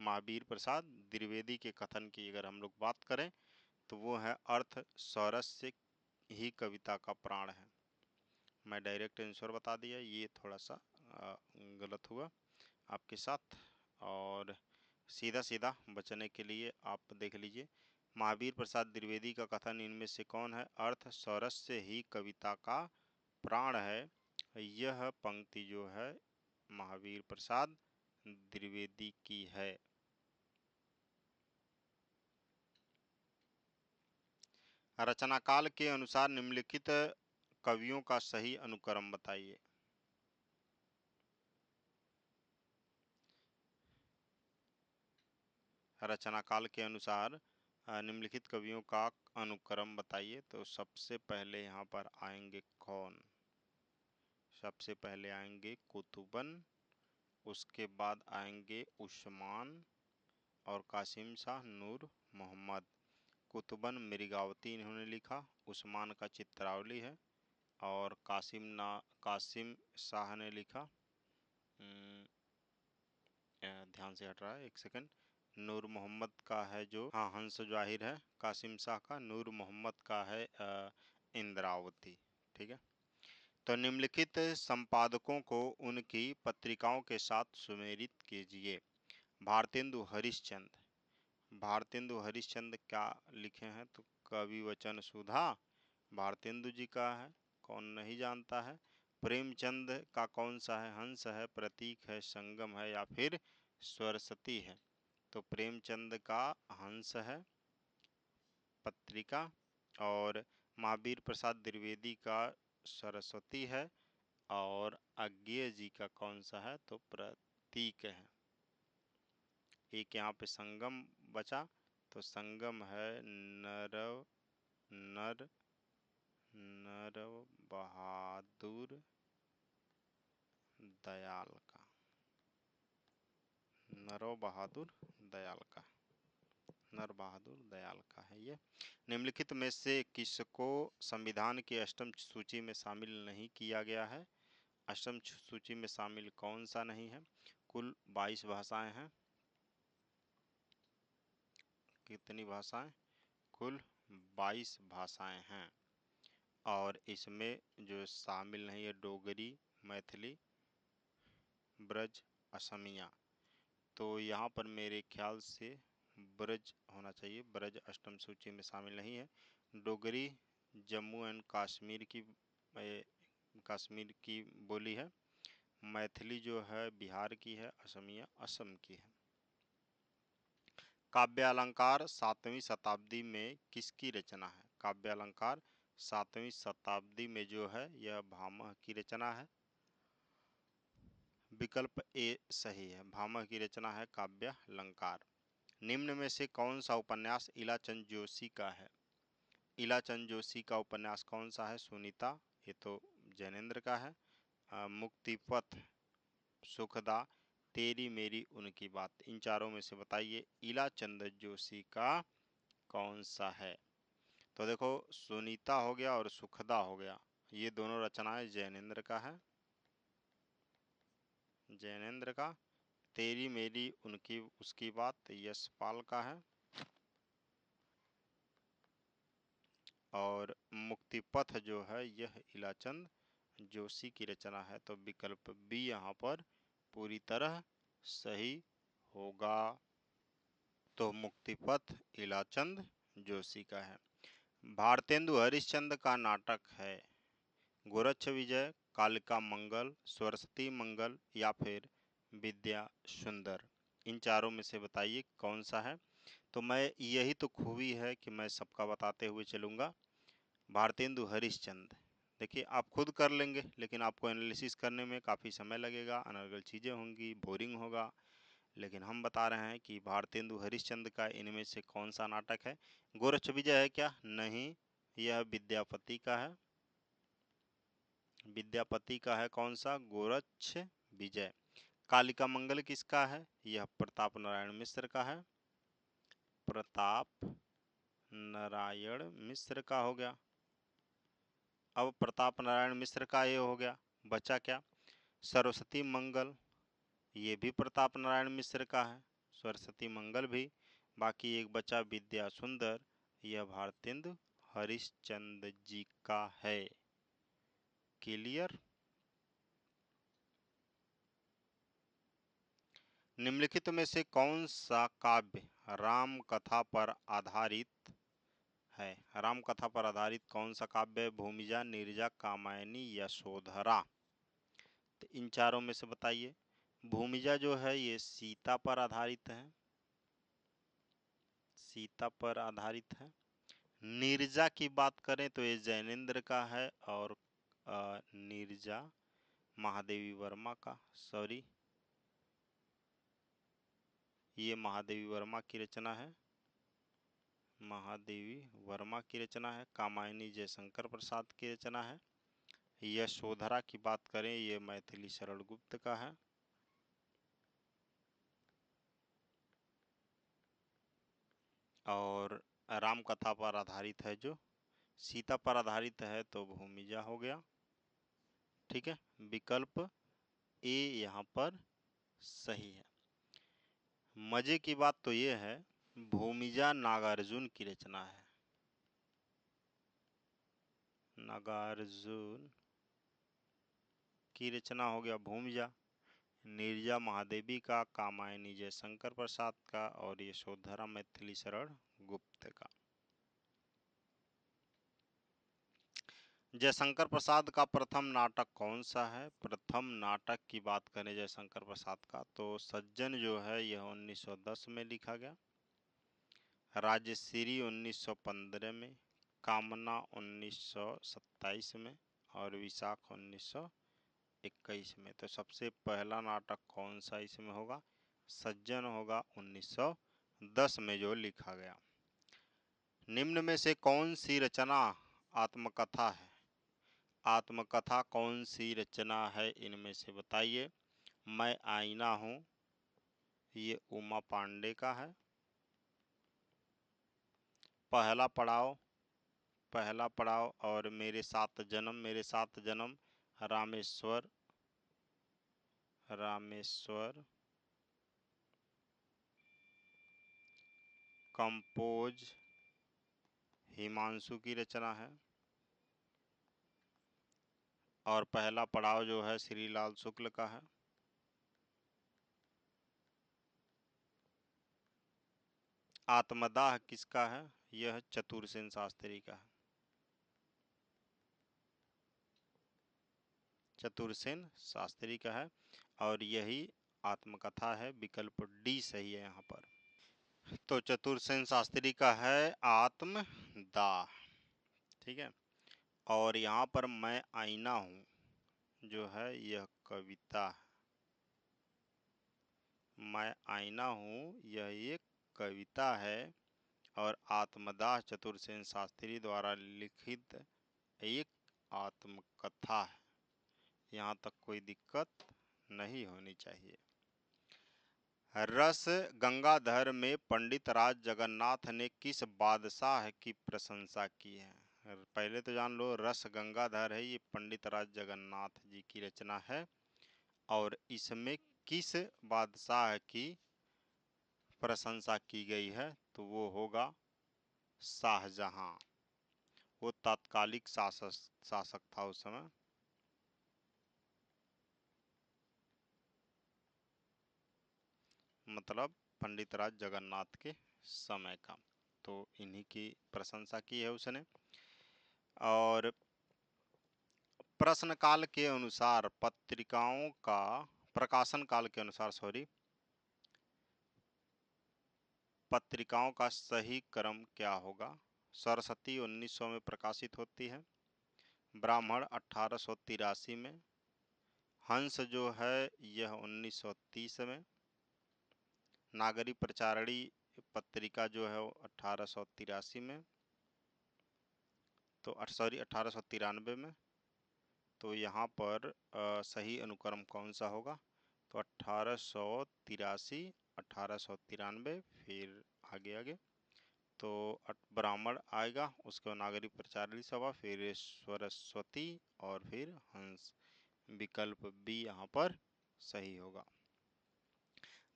महावीर प्रसाद द्विवेदी के कथन की अगर हम लोग बात करें तो वो है, अर्थ सौरस्य ही कविता का प्राण है। मैं डायरेक्ट आंसर बता दिया, ये थोड़ा सा गलत हुआ आपके साथ, और सीधा सीधा बचने के लिए आप देख लीजिए, महावीर प्रसाद द्विवेदी का कथन इनमें से कौन है? अर्थ सौरस्य ही कविता का प्राण है। यह पंक्ति जो है महावीर प्रसाद द्विवेदी की है। रचनाकाल के अनुसार निम्नलिखित कवियों का सही अनुक्रम बताइए। रचनाकाल के अनुसार निम्नलिखित कवियों का अनुक्रम बताइए। तो सबसे पहले यहाँ पर आएंगे कौन? सबसे पहले आएंगे कुतुबन, उसके बाद आएंगे उस्मान और कासिम शाह नूर मोहम्मद। कुतुबन मृगावती इन्होंने लिखा, उस्मान का चित्रावली है, और कासिम शाह ने लिखा, ध्यान से हट रहा है, एक सेकंड, नूर मोहम्मद का है जो, हाँ हंस जाहिर है कासिम शाह का, नूर मोहम्मद का है इंद्रावती। ठीक है, तो निम्नलिखित संपादकों को उनकी पत्रिकाओं के साथ सुमेलित कीजिए। भारतेंदु हरिश्चंद्र, भारतेंदु हरिश्चंद्र क्या लिखे हैं, तो कवि वचन सुधा भारतेंदु जी का है, कौन नहीं जानता है। प्रेमचंद का कौन सा है, हंस है, प्रतीक है, संगम है या फिर सरस्वती है, तो प्रेमचंद का हंस है पत्रिका, और महावीर प्रसाद द्विवेदी का सरस्वती है, और अज्ञेय जी का कौन सा है, तो प्रतीक है। एक यहाँ पे संगम बचा, तो संगम है नर बहादुर दयाल का, नरो बहादुर दयाल का, नर बहादुर दयाल का है ये। निम्नलिखित में से किसको संविधान की अष्टम सूची में शामिल नहीं किया गया है, अष्टम सूची में शामिल कौन सा नहीं है। कुल 22 भाषाएं हैं, कितनी भाषाएं, कुल 22 भाषाएं हैं, और इसमें जो शामिल नहीं है डोगरी, मैथिली, ब्रज, असमिया, तो यहाँ पर मेरे ख्याल से ब्रज होना चाहिए, ब्रज अष्टम सूची में शामिल नहीं है। डोगरी जम्मू एंड कश्मीर की बोली है, मैथिली जो है बिहार की है, असमिया असम की है। काव्य अलंकार 7वीं शताब्दी में किसकी रचना है, काव्य अलंकार 7वीं शताब्दी में जो है यह भामह की रचना है। विकल्प ए सही है, भामह की रचना है काव्य अलंकार। निम्न में से कौन सा उपन्यास इलाचंद जोशी का है, इलाचंद जोशी का उपन्यास कौन सा है, सुनीता, ये तो जैनेन्द्र का है, मुक्तिपथ, सुखदा, तेरी मेरी उनकी बात, इन चारों में से बताइए इलाचंद जोशी का कौन सा है। तो देखो सुनीता हो गया और सुखदा हो गया, ये दोनों रचनाएं जैनेन्द्र का है, जैनेन्द्र का। तेरी मेरी उनकी उसकी बात यशपाल का है, और मुक्तिपथ जो है यह इलाचंद जोशी की रचना है, तो विकल्प बी यहाँ पर पूरी तरह सही होगा। तो मुक्तिपथ इलाचंद जोशी का है। भारतेंदु हरिश्चंद्र का नाटक है गोरक्ष विजय, कालिका मंगल, सरस्वती मंगल या फिर विद्या सुंदर, इन चारों में से बताइए कौन सा है। तो मैं, यही तो खूबी है कि मैं सबका बताते हुए चलूँगा। भारतेंदु हरिश्चंद्र, देखिए आप खुद कर लेंगे, लेकिन आपको एनालिसिस करने में काफ़ी समय लगेगा, अनर्गल चीज़ें होंगी, बोरिंग होगा, लेकिन हम बता रहे हैं कि भारतेंदु हरिश्चंद्र का इनमें से कौन सा नाटक है। गोरक्ष विजय है क्या, नहीं, यह विद्यापति का है, विद्यापति का है कौन सा, गोरक्ष विजय। कालिका मंगल किसका है, यह प्रताप नारायण मिश्र का है, प्रताप नारायण मिश्र का हो गया। अब प्रताप नारायण मिश्र का ये हो गया, बचा क्या, सरस्वती मंगल, ये भी प्रताप नारायण मिश्र का है, सरस्वती मंगल भी। बाकी एक बचा विद्या सुंदर, यह भारतेंदु हरिश्चंद्र जी का है। क्लियर। निम्नलिखित में से कौन सा काव्य राम कथा पर आधारित है, राम कथा पर आधारित कौन सा काव्य है, भूमिजा, नीरजा, कामायनी, यशोधरा, तो इन चारों में से बताइए। भूमिजा जो है ये सीता पर आधारित है, सीता पर आधारित है। नीरजा की बात करें तो ये जैनेन्द्र का है, और नीरजा महादेवी वर्मा का, सॉरी ये महादेवी वर्मा की रचना है, महादेवी वर्मा की रचना है। कामायनी जयशंकर प्रसाद की रचना है। यशोधरा की बात करें ये मैथिली शरण गुप्त का है। और राम कथा पर आधारित है जो सीता पर आधारित है तो भूमिजा हो गया। ठीक है, विकल्प ए यहाँ पर सही है। मजे की बात तो ये है, भूमिजा नागार्जुन की रचना है। नागार्जुन की रचना हो गया भूमिजा। नीरजा महादेवी का, कामायनी जयशंकर प्रसाद का और यशोधरा मैथिली शरण गुप्त का। जयशंकर प्रसाद का प्रथम नाटक कौन सा है? प्रथम नाटक की बात करें जयशंकर प्रसाद का तो सज्जन जो है यह 1910 में लिखा गया, राजश्री 1915 में, कामना 1927 में और विशाख 1921 में। तो सबसे पहला नाटक कौन सा इसमें होगा? सज्जन होगा, 1910 में जो लिखा गया। निम्न में से कौन सी रचना आत्मकथा है? आत्मकथा कौन सी रचना है इनमें से बताइए। मैं आईना हूँ, ये उमा पांडे का है। पहला पड़ाव, पहला पड़ाव और मेरे सात जन्म, मेरे सात जन्म रामेश्वर, रामेश्वर कंपोज हिमांशु की रचना है। और पहला पड़ाव जो है श्रीलाल शुक्ल का है। आत्मदाह किसका है? यह चतुरसेन शास्त्री का है। चतुरसेन शास्त्री का है और यही आत्मकथा है। विकल्प डी सही है यहाँ पर। तो चतुरसेन शास्त्री का है आत्मदाह, ठीक है। और यहाँ पर मैं आईना हूँ जो है यह कविता है। मैं आईना हूँ यह एक कविता है और आत्मदाह चतुरसेन शास्त्री द्वारा लिखित एक आत्मकथा है। यहाँ तक कोई दिक्कत नहीं होनी चाहिए। रस गंगाधर में पंडित राज जगन्नाथ ने किस बादशाह की प्रशंसा की है? पहले तो जान लो, रस गंगाधर है ये पंडित राज जगन्नाथ जी की रचना है और इसमें किस बादशाह की प्रशंसा की गई है? तो वो होगा शाहजहां। वो तात्कालिक शासक था उस समय। मतलब पंडित राज जगन्नाथ के समय का। तो इन्हीं की प्रशंसा की है उसने। और प्रश्न काल के अनुसार पत्रिकाओं का, प्रकाशन काल के अनुसार सॉरी, पत्रिकाओं का सही क्रम क्या होगा? सरस्वती 1900 में प्रकाशित होती है, ब्राह्मण 1883 में, हंस जो है यह 1930 में, नागरी प्रचारणी पत्रिका जो है 1883 में, तो सॉरी 1893 में। तो यहाँ पर सही अनुक्रम कौन सा होगा? तो 1883, 1893, फिर आगे आगे तो ब्राह्मण आएगा, उसके बाद नागरी प्रचारणी सभा, फिर सरस्वती और फिर हंस। विकल्प बी यहाँ पर सही होगा।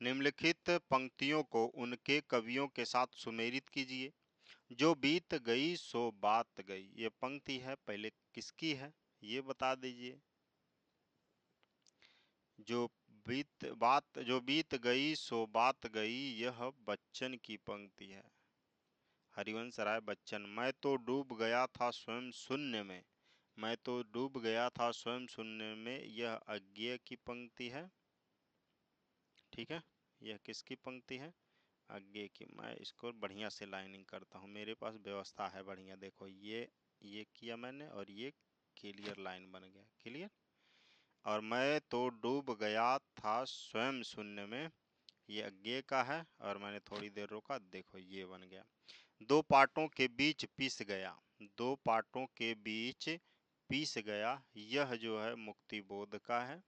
निम्नलिखित पंक्तियों को उनके कवियों के साथ सुमेलित कीजिए। जो बीत गई सो बात गई, ये पंक्ति है, पहले किसकी है ये बता दीजिए। जो बीत गई सो बात गई, यह बच्चन की पंक्ति है, हरिवंश राय बच्चन। मैं तो डूब गया था स्वयं शून्य में, मैं तो डूब गया था स्वयं शून्य में, यह अज्ञेय की पंक्ति है, ठीक है। यह किसकी पंक्ति है? अज्ञेय की। मैं इसको बढ़िया से लाइनिंग करता हूँ, मेरे पास व्यवस्था है बढ़िया। देखो ये किया मैंने और ये क्लियर लाइन बन गया, क्लियर। और मैं तो डूब गया था स्वयं शून्य में, ये अज्ञेय का है और मैंने थोड़ी देर रोका, देखो ये बन गया। दो पार्टों के बीच पिस गया, दो पार्टों के बीच पिस गया, यह जो है मुक्ति बोध का है।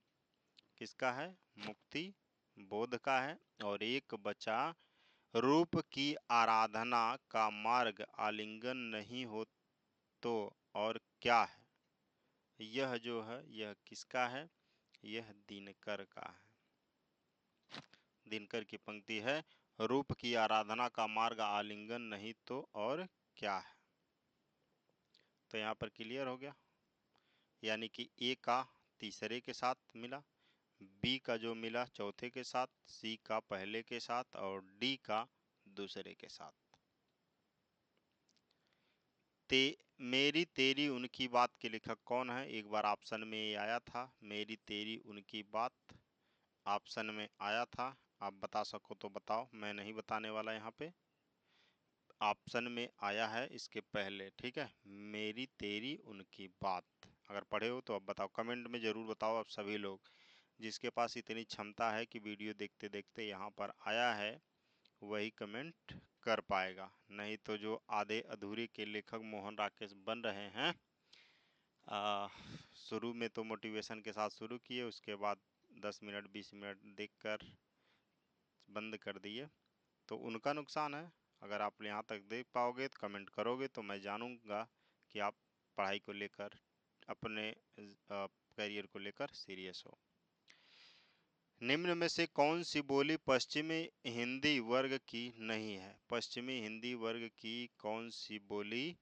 किसका है? मुक्ति बोध का है। और एक बचा, रूप की आराधना का मार्ग आलिंगन नहीं हो तो और क्या है? यह जो है यह किसका है? यह दिनकर का है। दिनकर की पंक्ति है, रूप की आराधना का मार्ग आलिंगन नहीं तो और क्या है। तो यहाँ पर क्लियर हो गया, यानी कि ए का तीसरे के साथ मिला, बी का जो मिला चौथे के साथ, सी का पहले के साथ और डी का दूसरे के साथ। मेरी तेरी उनकी बात के लेखक कौन है? एक बार ऑप्शन में ये आया था, मेरी तेरी उनकी बात ऑप्शन में आया था। आप बता सको तो बताओ, मैं नहीं बताने वाला यहाँ पे। ऑप्शन में आया है इसके पहले, ठीक है। मेरी तेरी उनकी बात, अगर पढ़े हो तो अब बताओ, कमेंट में ज़रूर बताओ। आप सभी लोग जिसके पास इतनी क्षमता है कि वीडियो देखते देखते यहाँ पर आया है वही कमेंट कर पाएगा, नहीं तो जो आधे अधूरे के लेखक मोहन राकेश बन रहे हैं, शुरू में तो मोटिवेशन के साथ शुरू किए, उसके बाद 10 मिनट 20 मिनट देखकर बंद कर दिए, तो उनका नुकसान है। अगर आप यहाँ तक देख पाओगे तो कमेंट करोगे तो मैं जानूंगा कि आप पढ़ाई को लेकर, अपने करियर को लेकर सीरियस हो। निम्न में से कौन सी बोली पश्चिमी हिंदी वर्ग की नहीं है? पश्चिमी हिंदी वर्ग की कौन सी बोली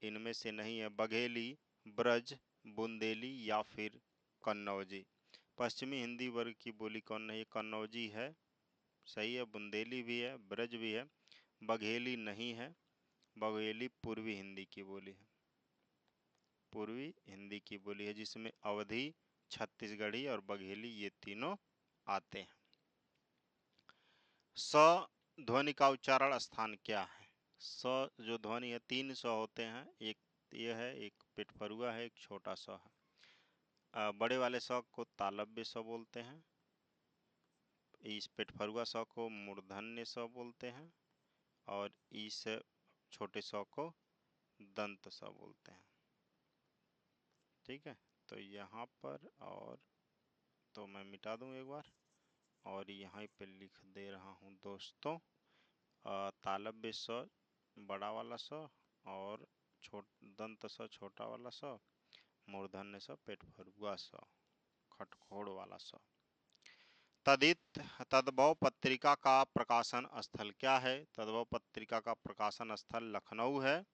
इनमें से नहीं है? बघेली, ब्रज, बुंदेली या फिर कन्नौजी। पश्चिमी हिंदी वर्ग की बोली कौन नहीं है? कन्नौजी है, सही है। बुंदेली भी है, ब्रज भी है, बघेली नहीं है। बघेली पूर्वी हिंदी की बोली है, पूर्वी हिंदी की बोली है, जिसमें अवधी, छत्तीसगढ़ी और बघेली ये तीनों आते हैं। स ध्वनि का उच्चारण स्थान क्या है? स जो ध्वनि है, 3 स होते हैं, एक ये है, एक पेटफरुआ है, एक छोटा स है। बड़े वाले स को तालव्य स बोलते हैं, इस पेटफरुआ स को मूर्धन्य स बोलते हैं और इस छोटे स को दंत स बोलते हैं, ठीक है। तो यहाँ पर, और तो मैं मिटा दूं एक बार और यहाँ पे लिख दे रहा हूँ दोस्तों, तालव्य स बड़ा वाला स और दंत स छोटा वाला स, मूर्धन्य स पेटफरुआ स, खटखोड़ वाला स। तद्भव पत्रिका का प्रकाशन स्थल क्या है? तद्भव पत्रिका का प्रकाशन स्थल लखनऊ है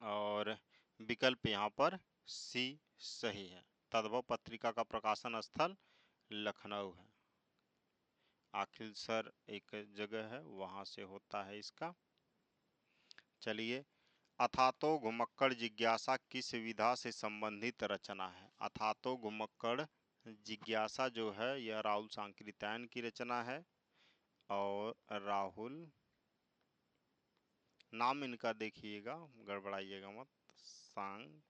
और विकल्प यहाँ पर सी सही है। तद्भव पत्रिका का प्रकाशन स्थल लखनऊ है। आखिल सर एक जगह है, वहां से होता है इसका। चलिए, अथातो घुमक्कड़ जिज्ञासा किस विधा से संबंधित रचना है? अथातो घुमक्कड़ जिज्ञासा जो है यह राहुल सांकृत्यायन की रचना है और राहुल, नाम इनका देखिएगा, गड़बड़ाइएगा मत, सांकृत्यायन,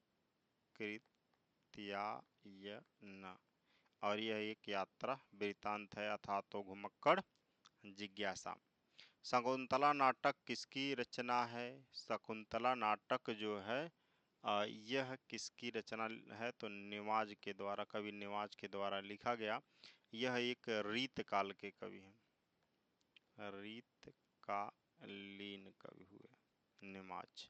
और यह एक यात्रा वृत्तांत है, अथातो घुमक्कड़ जिज्ञासा। शकुंतला नाटक किसकी रचना है? शकुंतला नाटक जो है यह किसकी रचना है? तो निमाज के द्वारा, कवि निमाज के द्वारा लिखा गया। यह एक रीत काल के कवि हैं, रीतकालीन कवि हुए निमाज।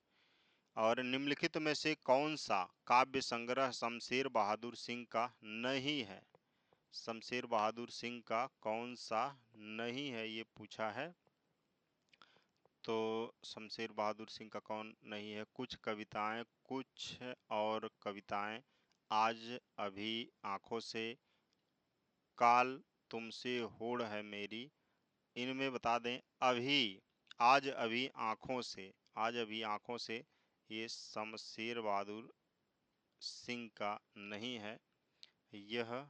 और निम्नलिखित में से कौन सा काव्य संग्रह शमशेर बहादुर सिंह का नहीं है? शमशेर बहादुर सिंह का कौन सा नहीं है, ये पूछा है। तो शमशेर बहादुर सिंह का कौन नहीं है? कुछ कविताएं, कुछ और कविताएं, आज अभी आंखों से, काल तुमसे होड़ है मेरी, इनमें बता दें अभी, आज अभी आंखों से, आज अभी आंखों से, ये शमशेर बहादुर सिंह का नहीं है, यह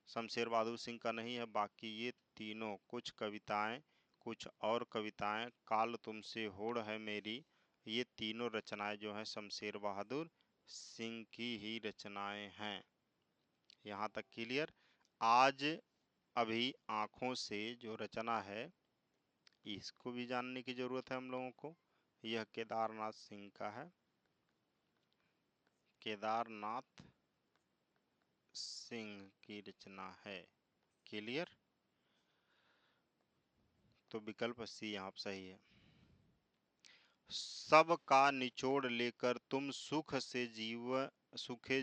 शमशेर बहादुर सिंह का नहीं है। बाकी ये तीनों, कुछ कविताएं, कुछ और कविताएं, काल तुमसे होड़ है मेरी, ये तीनों रचनाएं जो हैं शमशेर बहादुर सिंह की ही रचनाएं हैं। यहाँ तक क्लियर। आज अभी आँखों से जो रचना है इसको भी जानने की जरूरत है हम लोगों को। यह केदारनाथ सिंह का है, केदारनाथ सिंह की रचना है। क्लियर। तो विकल्प सी यहाँ सही है। सब का निचोड़ लेकर तुम सुखे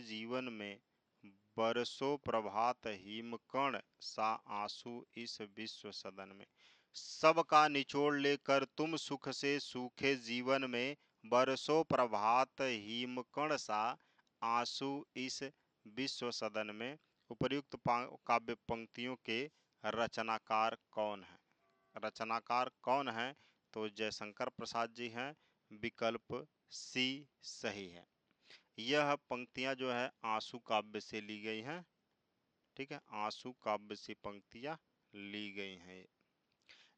जीवन में बरसो प्रभात हिमकण सा आंसू इस विश्व सदन में। सबका निचोड़ लेकर तुम सुख से सूखे जीवन में, बरसो प्रभात हिमकण सा आंसू इस विश्व सदन में। उपर्युक्त काव्य पंक्तियों के रचनाकार कौन है? रचनाकार कौन है? तो जयशंकर प्रसाद जी हैं। विकल्प सी सही है। यह पंक्तियां जो है आंसू काव्य से ली गई हैं। ठीक है, आंसू काव्य से पंक्तियां ली गई हैं।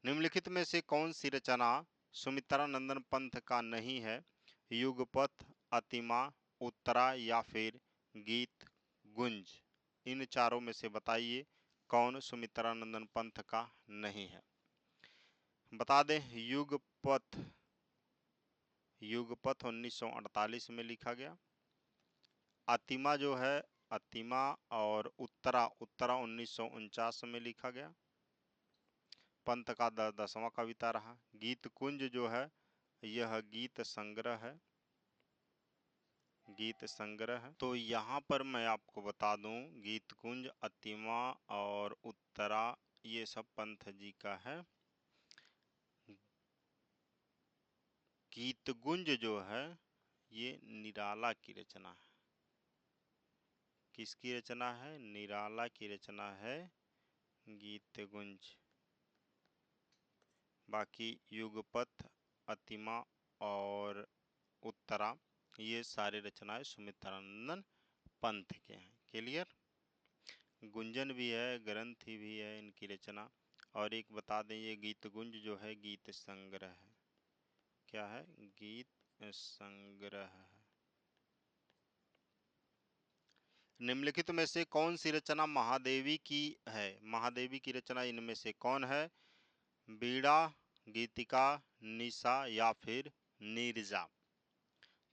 निम्नलिखित में से कौन सी रचना सुमित्रानंदन पंथ का नहीं है? युगपथ, अतिमा, उत्तरा या फिर गीत गुंज। इन चारों में से बताइए कौन सुमित्रानंदन पंथ का नहीं है। बता दें, युगपथ 1948 में लिखा गया। अतिमा जो है, अतिमा और उत्तरा 1949 में लिखा गया। पंथ का 10वां कविता रहा। गीत कुंज जो है यह गीत संग्रह है, गीत संग्रह है। तो यहाँ पर मैं आपको बता दूं, गीत कुंज, अतिमा और उत्तरा ये सब पंथ जी का है। गीत गुंज जो है ये निराला की रचना है। किसकी रचना है? निराला की रचना है गीत गुंज। बाकी युगपथ, अतिमा और उत्तरा ये सारी रचनाएं सुमित्रानंदन पंथ के हैं। क्लियर? गुंजन भी है, ग्रंथि भी है इनकी रचना। और एक बता दें, ये गीत गुंज जो है गीत संग्रह है। क्या है? गीत संग्रह है। निम्नलिखित में से कौन सी रचना महादेवी की है? महादेवी की रचना इनमें से कौन है? बीड़ा, गीतिका, निशा या फिर नीरजा।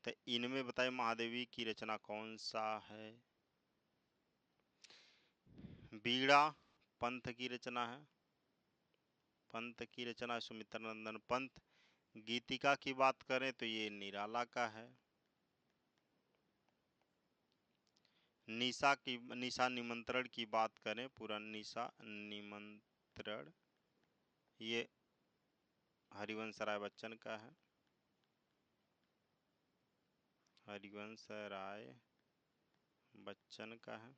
तो इनमें बताइए महादेवी की रचना कौन सा है? बीड़ा पंथ की रचना है, पंथ की रचना है सुमित्रानंदन पंथ। गीतिका की बात करें तो ये निराला का है। निशा निमंत्रण की बात करें, पूरा निशा निमंत्रण ये हरिवंश राय बच्चन का है। हरिवंश राय बच्चन का है।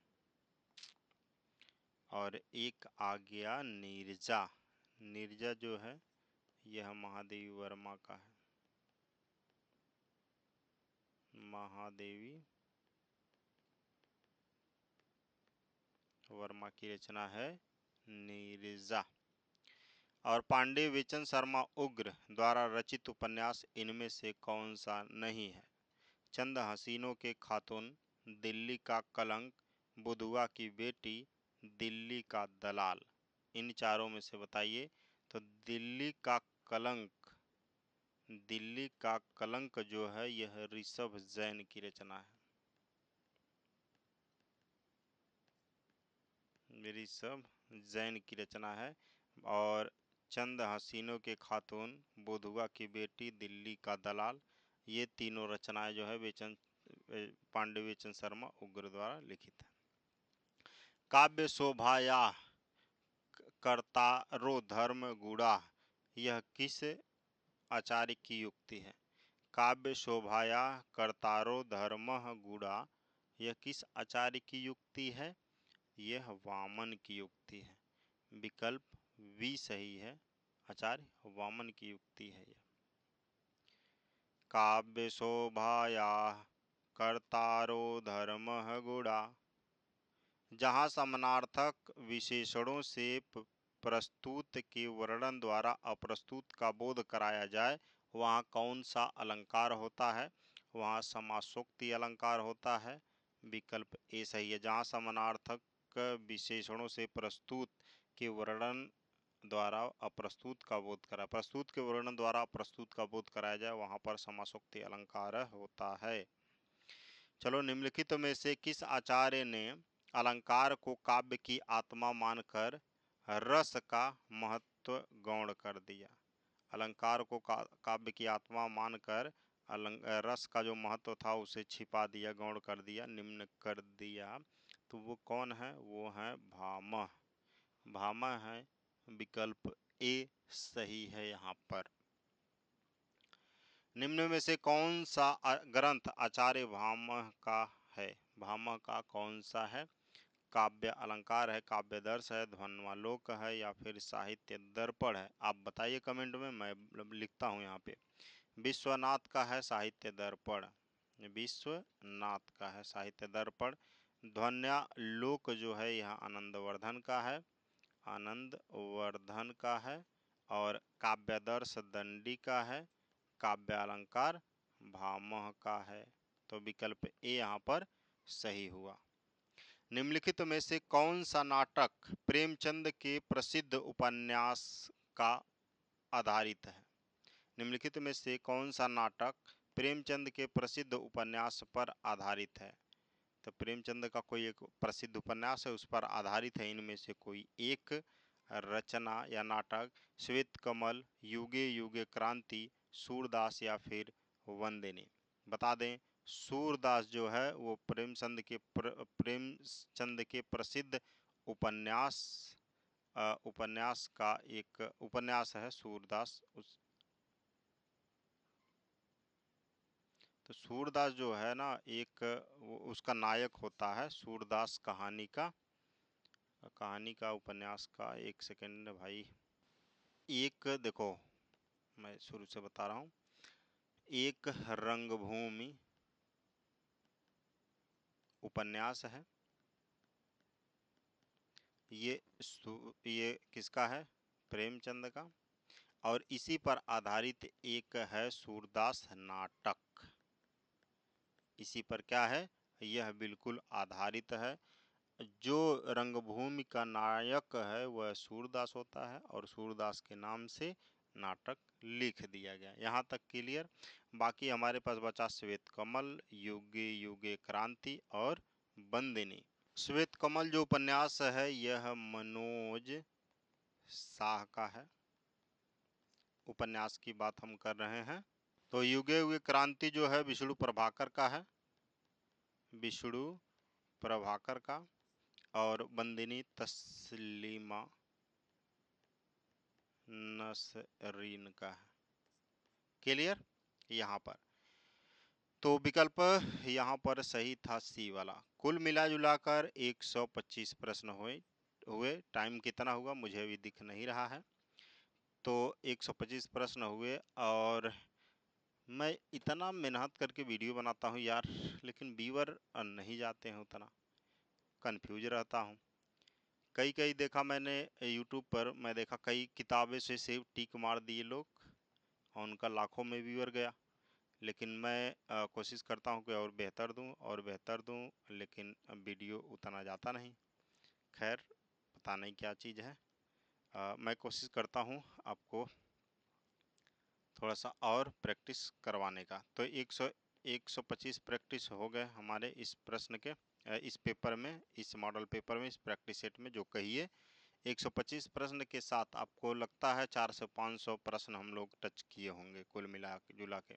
और एक आ गया नीरजा। नीरजा जो है यह महादेवी वर्मा का है। महादेवी वर्मा की रचना है नीरजा। और पांडे वेचन शर्मा उग्र द्वारा रचित उपन्यास इनमें से कौन सा नहीं है? चंद हसीनों के खातून, दिल्ली का कलंक, बुधुआ की बेटी, दिल्ली का दलाल। इन चारों में से बताइए। तो दिल्ली का कलंक जो है यह ऋषभ जैन की रचना है। ऋषभ जैन की रचना है। और चंद हसीनों के खातून, बुधुआ की बेटी, दिल्ली का दलाल ये तीनों रचनाएं जो है पांडे वेचन शर्मा उग्र द्वारा लिखित है। काव्य शोभाया कर्तारो धर्म गुड़ा यह किस आचार्य की युक्ति है? काव्य शोभाया कर्तारो धर्मः गुड़ा यह किस आचार्य की युक्ति है? यह वामन की युक्ति है। विकल्प वी सही है, आचार्य वामन की युक्ति है यह। काव्य शोभाया कर्तारो धर्मः गुड़ा। जहाँ समानार्थक विशेषणों से प्रस्तुत के वर्णन द्वारा अप्रस्तुत का बोध कराया जाए वहाँ कौन सा अलंकार होता है? वहाँ समासोक्ति अलंकार होता है। विकल्प ए सही है। जहाँ समानार्थक विशेषणों से प्रस्तुत के वर्णन द्वारा अप्रस्तुत का बोध करा प्रस्तुत के वर्णन द्वारा अप्रस्तुत का बोध कराया जाए वहाँ पर समासोक्ति अलंकार होता है। चलो, निम्नलिखित में से किस आचार्य ने अलंकार को काव्य की आत्मा मानकर रस का महत्व गौण कर दिया? अलंकार को काव्य की आत्मा मानकर रस का जो महत्व था उसे छिपा दिया, गौण कर दिया, निम्न कर दिया। तो वो कौन है? वो है भामह। भामह है, विकल्प ए सही है यहाँ पर। निम्न में से कौन सा ग्रंथ आचार्य भामह का है? भामह का कौन सा है? काव्य अलंकार है, काव्यदर्श है, ध्वन्यालोक है, या फिर साहित्य दर्पण है? आप बताइए कमेंट में, मैं लिखता हूँ यहाँ पे। विश्वनाथ का है साहित्य दर्पण, विश्वनाथ का है साहित्य दर्पण। ध्वन्यालोक जो है यह आनंदवर्धन का है, आनंदवर्धन का है। और काव्यदर्श दंडी का है, काव्य अलंकार भामह का है। तो विकल्प ए यहाँ पर सही हुआ। निम्नलिखित में से कौन सा नाटक प्रेमचंद के प्रसिद्ध उपन्यास का आधारित है? निम्नलिखित में से कौन सा नाटक प्रेमचंद के प्रसिद्ध उपन्यास पर आधारित है? तो प्रेमचंद का कोई एक प्रसिद्ध उपन्यास है, उस पर आधारित है। इनमें से कोई एक रचना या नाटक श्वेत कमल, युगे युगे क्रांति, सूरदास या फिर वंदिनी? बता दें, सूरदास जो है वो प्रेमचंद के प्रसिद्ध उपन्यास उपन्यास का एक उपन्यास है सूरदास। तो सूरदास जो है ना, एक उसका नायक होता है सूरदास कहानी का उपन्यास का। एक सेकंड भाई, एक देखो मैं शुरू से बता रहा हूँ। एक रंगभूमि उपन्यास है, ये किसका है? प्रेमचंद का। और इसी पर आधारित एक है सूरदास नाटक। इसी पर क्या है? यह बिल्कुल आधारित है। जो रंगभूमि का नायक है वह सूरदास होता है और सूरदास के नाम से नाटक लिख दिया गया। यहाँ तक क्लियर। बाकी हमारे पास बचा श्वेत कमल, युगे युगे क्रांति और बंदिनी। श्वेत कमल जो उपन्यास है यह मनोज शाह का है, उपन्यास की बात हम कर रहे हैं। तो युगे युगे क्रांति जो है विष्णु प्रभाकर का है, विष्णु प्रभाकर का। और बंदिनी तस्लीमा नसरीन का है। क्लियर यहाँ पर? तो विकल्प यहाँ पर सही था सी वाला। कुल मिला जुलाकर 125 प्रश्न हुए। टाइम कितना हुआ मुझे अभी दिख नहीं रहा है। तो 125 प्रश्न हुए और मैं इतना मेहनत करके वीडियो बनाता हूँ यार, लेकिन व्यूअर नहीं जाते हैं, उतना कंफ्यूज रहता हूँ। कई कई देखा मैंने यूट्यूब पर, मैं देखा कई किताबें से सेव टिक मार दिए लोग और उनका लाखों में व्यूअर गया। लेकिन मैं कोशिश करता हूँ कि और बेहतर दूँ और बेहतर दूँ, लेकिन वीडियो उतना जाता नहीं। खैर पता नहीं क्या चीज़ है। मैं कोशिश करता हूँ आपको थोड़ा सा और प्रैक्टिस करवाने का। तो 125 प्रैक्टिस हो गए हमारे इस प्रश्न के, इस पेपर में, इस मॉडल पेपर में, इस प्रैक्टिस सेट में जो कहिए। 125 प्रश्न के साथ आपको लगता है 400 500 प्रश्न हम लोग टच किए होंगे कुल मिला जुला के।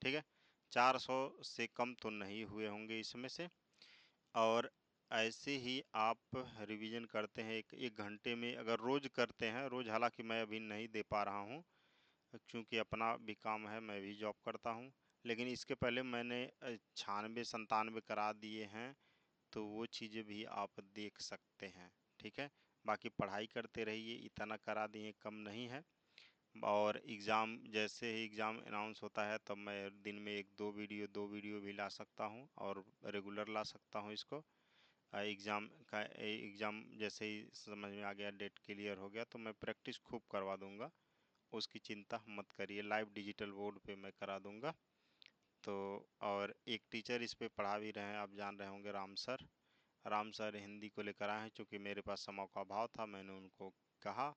ठीक है, 400 से कम तो नहीं हुए होंगे इसमें से। और ऐसे ही आप रिवीजन करते हैं एक घंटे में, अगर रोज़ करते हैं, रोज़ हालांकि मैं अभी नहीं दे पा रहा हूँ क्योंकि अपना भी काम है, मैं भी जॉब करता हूँ। लेकिन इसके पहले मैंने 96 97 करा दिए हैं, तो वो चीज़ें भी आप देख सकते हैं। ठीक है, बाकी पढ़ाई करते रहिए, इतना करा दिए कम नहीं है। और एग्ज़ाम जैसे ही एग्ज़ाम अनाउंस होता है तब मैं दिन में एक दो वीडियो भी ला सकता हूँ और रेगुलर ला सकता हूँ इसको। एग्ज़ाम जैसे ही समझ में आ गया, डेट क्लियर हो गया, तो मैं प्रैक्टिस खूब करवा दूँगा, उसकी चिंता मत करिए। लाइव डिजिटल बोर्ड पे मैं करा दूँगा। तो और एक टीचर इस पे पढ़ा भी रहे हैं, आप जान रहे होंगे, राम सर हिंदी को लेकर आए हैं। चूँकि मेरे पास समय का अभाव था, मैंने उनको कहा,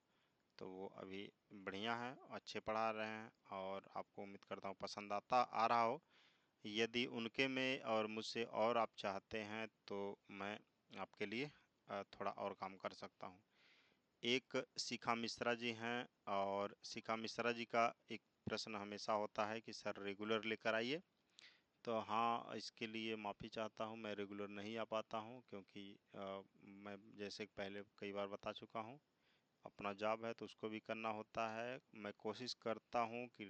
तो वो अभी बढ़िया हैं, अच्छे पढ़ा रहे हैं और आपको उम्मीद करता हूँ पसंद आ रहा हो। यदि उनके में और मुझसे और आप चाहते हैं तो मैं आपके लिए थोड़ा और काम कर सकता हूँ। एक शिखा मिश्रा जी हैं और शिखा मिश्रा जी का एक प्रश्न हमेशा होता है कि सर रेगुलर लेकर आइए। तो हाँ, इसके लिए माफ़ी चाहता हूँ, मैं रेगुलर नहीं आ पाता हूँ क्योंकि मैं जैसे पहले कई बार बता चुका हूँ, अपना जॉब है तो उसको भी करना होता है। मैं कोशिश करता हूँ कि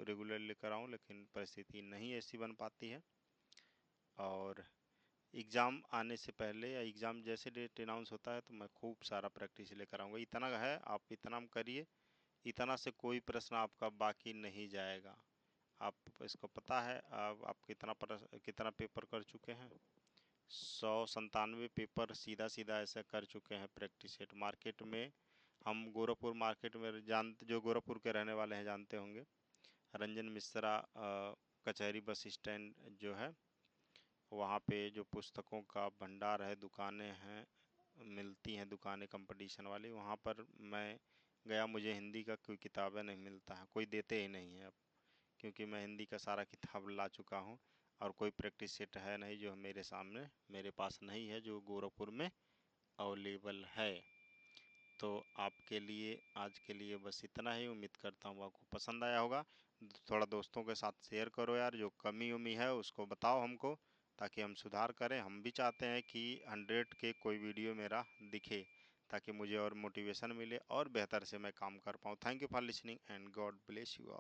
रेगुलर लेकर आऊँ, लेकिन परिस्थिति नहीं ऐसी बन पाती है। और एग्ज़ाम आने से पहले या एग्ज़ाम जैसे डेट अनाउंस होता है तो मैं खूब सारा प्रैक्टिस लेकर आऊँगा। इतना है, आप इतना करिए, इतना से कोई प्रश्न आपका बाकी नहीं जाएगा। आप इसको पता है आप कितना पेपर कर चुके हैं? 197 पेपर सीधा सीधा ऐसा कर चुके हैं प्रैक्टिस सेट। मार्केट में हम गोरखपुर मार्केट में जानते, जो गोरखपुर के रहने वाले हैं जानते होंगे, रंजन मिश्रा कचहरी बस स्टैंड जो है, वहाँ पे जो पुस्तकों का भंडार है, दुकानें हैं, मिलती हैं दुकानें कंपटीशन वाली, वहाँ पर मैं गया। मुझे हिंदी का कोई किताबें नहीं मिलता है, कोई देते ही नहीं है अब, क्योंकि मैं हिंदी का सारा किताब ला चुका हूँ। और कोई प्रैक्टिस सेट है नहीं जो मेरे सामने, मेरे पास नहीं है, जो गोरखपुर में अवेलेबल है। तो आपके लिए आज के लिए बस इतना ही। उम्मीद करता हूँ आपको पसंद आया होगा। थोड़ा दोस्तों के साथ शेयर करो यार, जो कमी उमी है उसको बताओ हमको, ताकि हम सुधार करें। हम भी चाहते हैं कि 100 के कोई वीडियो मेरा दिखे, ताकि मुझे और मोटिवेशन मिले और बेहतर से मैं काम कर पाऊँ। Thank you for listening and God bless you all.